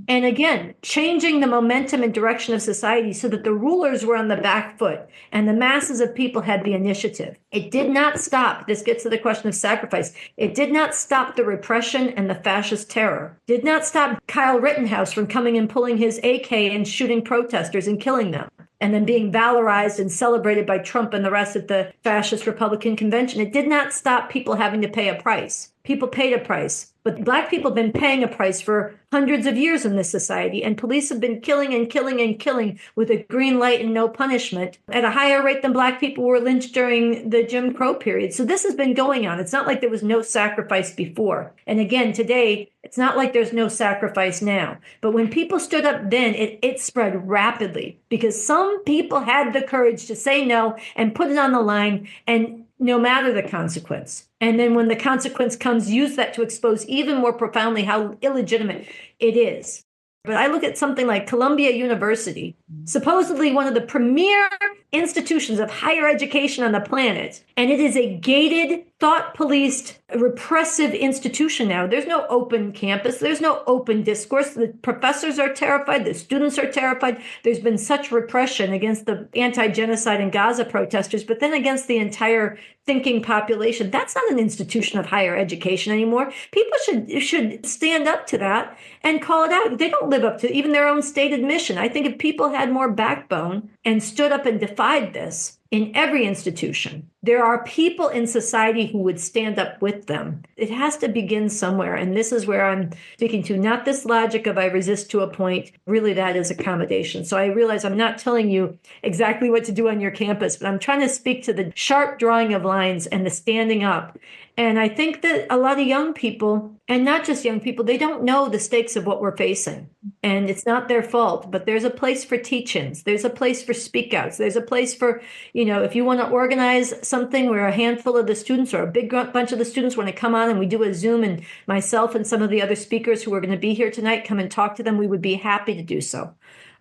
And again, changing the momentum and direction of society so that the rulers were on the back foot and the masses of people had the initiative. It did not stop. This gets to the question of sacrifice. It did not stop the repression and the fascist terror. Did not stop Kyle Rittenhouse from coming and pulling his AK and shooting protesters and killing them, and then being valorized and celebrated by Trump and the rest at the fascist Republican convention. It did not stop people having to pay a price. People paid a price. But Black people have been paying a price for hundreds of years in this society, and police have been killing and killing and killing with a green light and no punishment at a higher rate than Black people were lynched during the Jim Crow period. So this has been going on. It's not like there was no sacrifice before. And again, today, it's not like there's no sacrifice now. But when people stood up then, it spread rapidly because some people had the courage to say no and put it on the line, and no matter the consequence. And then when the consequence comes, use that to expose even more profoundly how illegitimate it is. But I look at something like Columbia University, supposedly one of the premier institutions of higher education on the planet. And it is a gated, thought-policed, repressive institution now. There's no open campus. There's no open discourse. The professors are terrified. The students are terrified. There's been such repression against the anti-genocide and Gaza protesters, but then against the entire thinking population. That's not an institution of higher education anymore. People should stand up to that and call it out. They don't live up to even their own stated mission. I think if people had more backbone and stood up and defied this in every institution, there are people in society who would stand up with them. It has to begin somewhere. And this is where I'm speaking to, not this logic of I resist to a point. Really, that is accommodation. So I realize I'm not telling you exactly what to do on your campus, but I'm trying to speak to the sharp drawing of lines and the standing up. And I think that a lot of young people, and not just young people, they don't know the stakes of what we're facing. And it's not their fault, but there's a place for teach-ins. There's a place for speak-outs. There's a place for, if you want to organize something where a handful of the students or a big bunch of the students want to come on and we do a Zoom, and myself and some of the other speakers who are going to be here tonight come and talk to them, we would be happy to do so.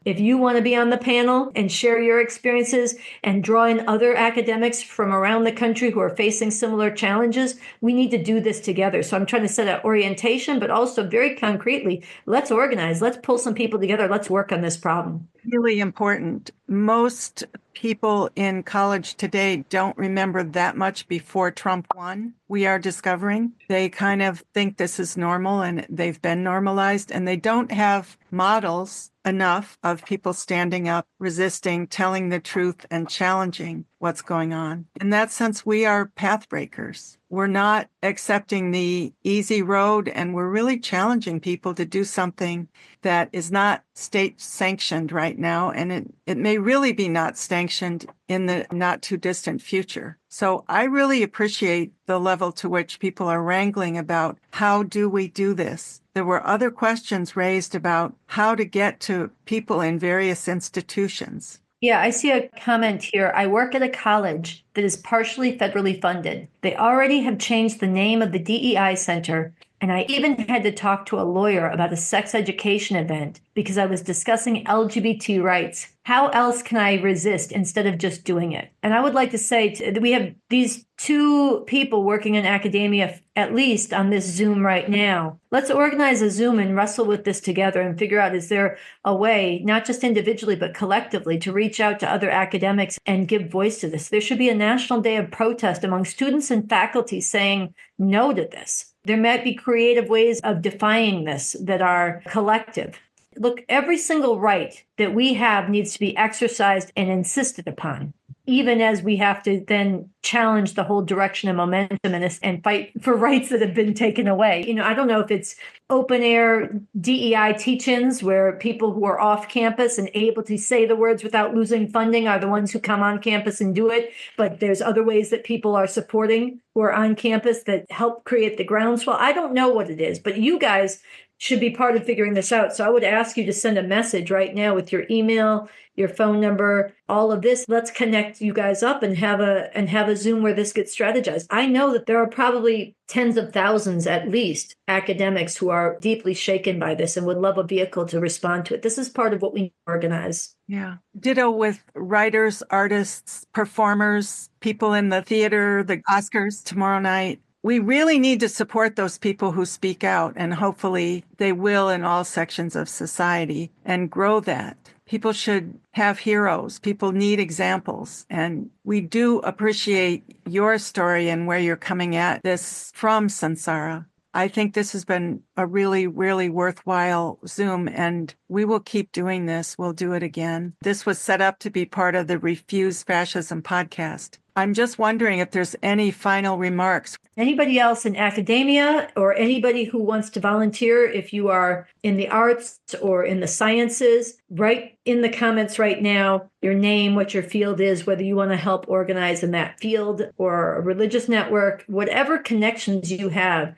If you want to be on the panel and share your experiences and draw in other academics from around the country who are facing similar challenges, we need to do this together. So I'm trying to set an orientation, but also very concretely, let's organize, let's pull some people together, let's work on this problem. Really important. Most people in college today don't remember that much before Trump won. We are discovering they kind of think this is normal and they've been normalized, and they don't have models enough of people standing up, resisting, telling the truth, and challenging what's going on. In that sense, we are path breakers. We're not accepting the easy road, and we're really challenging people to do something that is not state sanctioned right now, and it may really be not sanctioned in the not too distant future. So I really appreciate the level to which people are wrangling about how do we do this. There were other questions raised about how to get to people in various institutions. Yeah, I see a comment here. I work at a college that is partially federally funded. They already have changed the name of the DEI Center, and I even had to talk to a lawyer about a sex education event because I was discussing LGBT rights. How else can I resist instead of just doing it? And I would like to say that we have these two people working in academia, at least on this Zoom right now. Let's organize a Zoom and wrestle with this together and figure out, is there a way, not just individually, but collectively, to reach out to other academics and give voice to this? There should be a national day of protest among students and faculty saying no to this. There might be creative ways of defying this that are collective. Look, every single right that we have needs to be exercised and insisted upon. even as we have to then challenge the whole direction and momentum and fight for rights that have been taken away. I don't know if it's open air DEI teach-ins where people who are off campus and able to say the words without losing funding are the ones who come on campus and do it. But there's other ways that people are supporting who are on campus that help create the groundswell. I don't know what it is, but you guys should be part of figuring this out. So I would ask you to send a message right now with your email, your phone number, all of this. Let's connect you guys up and have a Zoom where this gets strategized. I know that there are probably tens of thousands, at least, academics who are deeply shaken by this and would love a vehicle to respond to it. This is part of what we organize. Yeah. Ditto with writers, artists, performers, people in the theater, the Oscars tomorrow night. We really need to support those people who speak out, and hopefully they will in all sections of society, and grow that. People should have heroes. People need examples. And we do appreciate your story and where you're coming at this from, Sunsara. I think this has been a really, really worthwhile Zoom, and we will keep doing this. We'll do it again. This was set up to be part of the Refuse Fascism podcast. I'm just wondering if there's any final remarks. Anybody else in academia or anybody who wants to volunteer, if you are in the arts or in the sciences, write in the comments right now your name, what your field is, whether you want to help organize in that field or a religious network, whatever connections you have.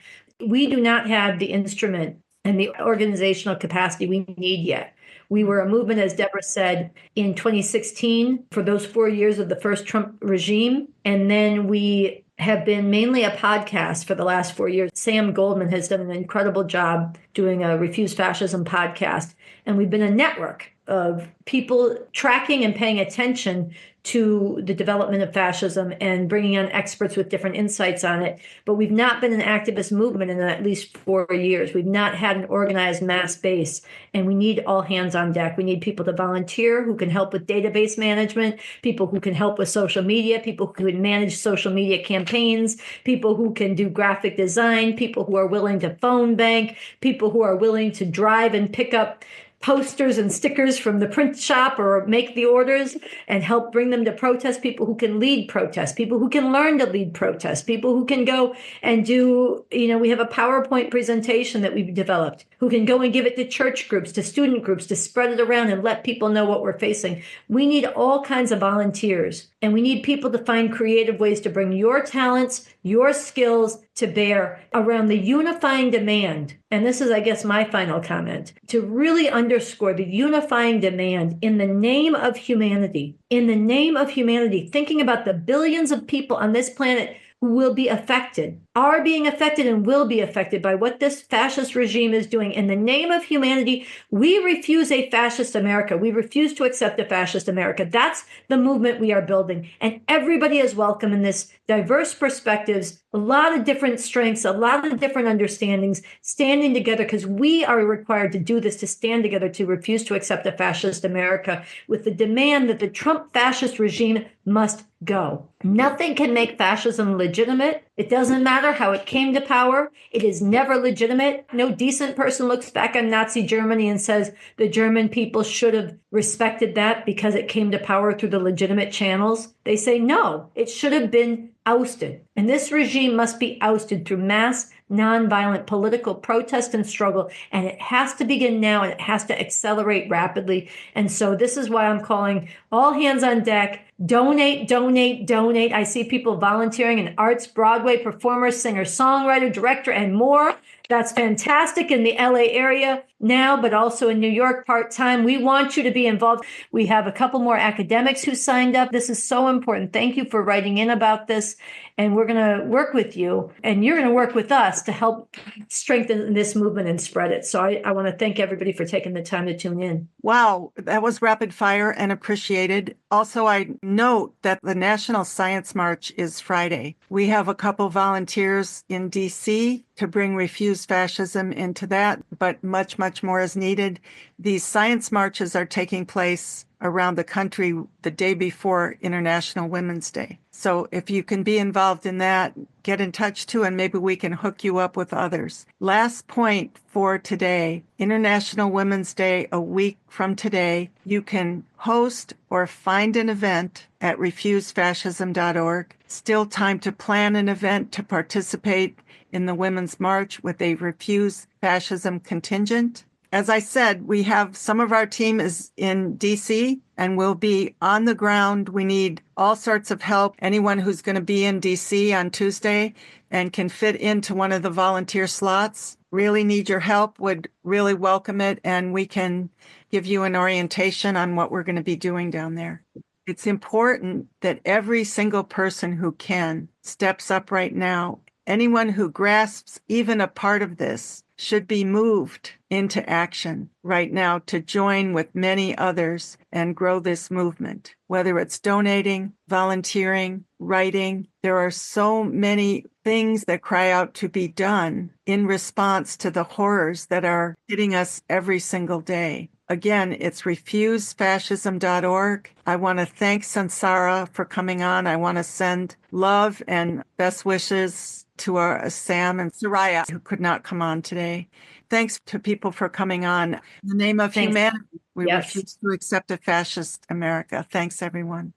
We do not have the instrument and the organizational capacity we need yet. We were a movement, as Debra said, in 2016 for those 4 years of the first Trump regime. And then we have been mainly a podcast for the last 4 years. Sam Goldman has done an incredible job doing a Refuse Fascism podcast. And we've been a network of people tracking and paying attention to the development of fascism and bringing on experts with different insights on it. But we've not been an activist movement in at least 4 years. We've not had an organized mass base, and we need all hands on deck. We need people to volunteer who can help with database management, people who can help with social media, people who can manage social media campaigns, people who can do graphic design, people who are willing to phone bank, people who are willing to drive and pick up posters and stickers from the print shop or make the orders and help bring them to protest, people who can lead protests, people who can learn to lead protests, people who can go and do, we have a PowerPoint presentation that we've developed, who can go and give it to church groups, to student groups, to spread it around and let people know what we're facing. We need all kinds of volunteers, and we need people to find creative ways to bring your talents, your skills to bear around the unifying demand. And this is, I guess, my final comment, to really underscore the unifying demand in the name of humanity, thinking about the billions of people on this planet who will be affected, are being affected and will be affected by what this fascist regime is doing. In the name of humanity, we refuse a fascist America. We refuse to accept a fascist America. That's the movement we are building. And everybody is welcome in this, diverse perspectives, a lot of different strengths, a lot of different understandings, standing together, because we are required to do this, to stand together, to refuse to accept a fascist America with the demand that the Trump fascist regime must go. Nothing can make fascism legitimate. It doesn't matter how it came to power. It is never legitimate. No decent person looks back on Nazi Germany and says the German people should have respected that because it came to power through the legitimate channels. They say, no, it should have been ousted. And this regime must be ousted through mass, nonviolent political protest and struggle. And it has to begin now, and it has to accelerate rapidly. And so this is why I'm calling all hands on deck. Donate, donate, donate. I see people volunteering in arts, Broadway performers, singer, songwriter, director, and more. That's fantastic in the LA area now, but also in New York part-time. We want you to be involved. We have a couple more academics who signed up. This is so important. Thank you for writing in about this. And we're going to work with you, and you're going to work with us to help strengthen this movement and spread it. So I want to thank everybody for taking the time to tune in. Wow, that was rapid fire and appreciated. Also, I note that the National Science March is Friday. We have a couple volunteers in DC to bring Refuse Fascism into that, but much, much more is needed. These science marches are taking place around the country the day before International Women's Day. So if you can be involved in that, get in touch too, and maybe we can hook you up with others. Last point for today, International Women's Day, a week from today. You can host or find an event at refusefascism.org. Still time to plan an event to participate in the Women's March with a Refuse Fascism contingent. As I said, we have some of our team is in DC and we'll be on the ground. We need all sorts of help. Anyone who's going to be in DC on Tuesday and can fit into one of the volunteer slots, really need your help, would really welcome it. And we can give you an orientation on what we're going to be doing down there. It's important that every single person who can steps up right now. Anyone who grasps even a part of this should be moved into action right now to join with many others and grow this movement, whether it's donating, volunteering, writing. There are so many things that cry out to be done in response to the horrors that are hitting us every single day. Again, it's refusefascism.org. I want to thank Sunsara for coming on. I want to send love and best wishes to our Sam and Soraya, who could not come on today. Thanks to people for coming on. In the name of humanity, we refuse to accept a fascist America. Thanks, everyone.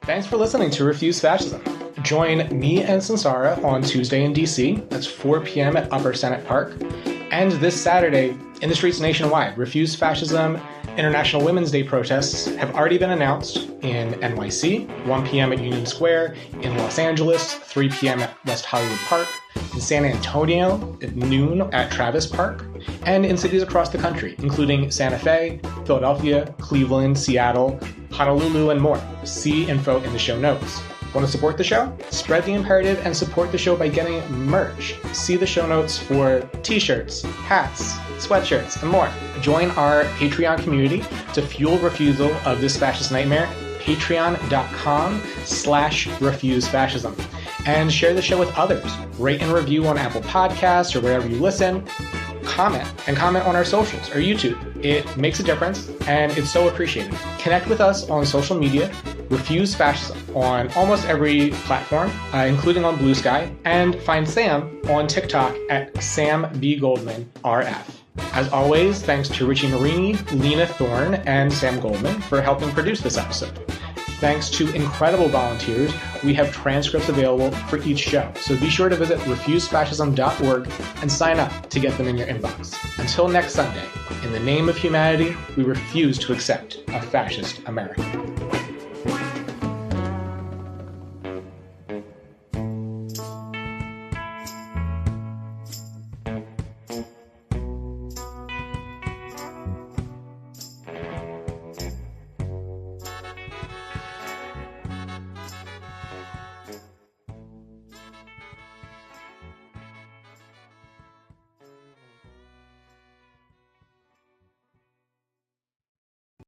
Thanks for listening to Refuse Fascism. Join me and Sunsara on Tuesday in DC. That's 4 p.m. at Upper Senate Park. And this Saturday in the streets nationwide. Refuse Fascism International Women's Day protests have already been announced in NYC, 1 p.m. at Union Square, in Los Angeles, 3 p.m. at West Hollywood Park, in San Antonio at noon at Travis Park, and in cities across the country, including Santa Fe, Philadelphia, Cleveland, Seattle, Honolulu, and more. See info in the show notes. Want to support the show? Spread the imperative and support the show by getting merch. See the show notes for t-shirts, hats, sweatshirts, and more. Join our Patreon community to fuel refusal of this fascist nightmare. Patreon.com/refusefascism. And share the show with others. Rate and review on Apple Podcasts or wherever you listen. Comment on our socials or YouTube. It makes a difference and it's so appreciated. Connect with us on social media. Refuse Fascism on almost every platform, including on Blue Sky, and find Sam on TikTok at SamBGoldmanRF. As always, thanks to Richie Marini, Lena Thorne, and Sam Goldman for helping produce this episode. Thanks to incredible volunteers, we have transcripts available for each show, so be sure to visit refusefascism.org and sign up to get them in your inbox. Until next Sunday, in the name of humanity, we refuse to accept a fascist America.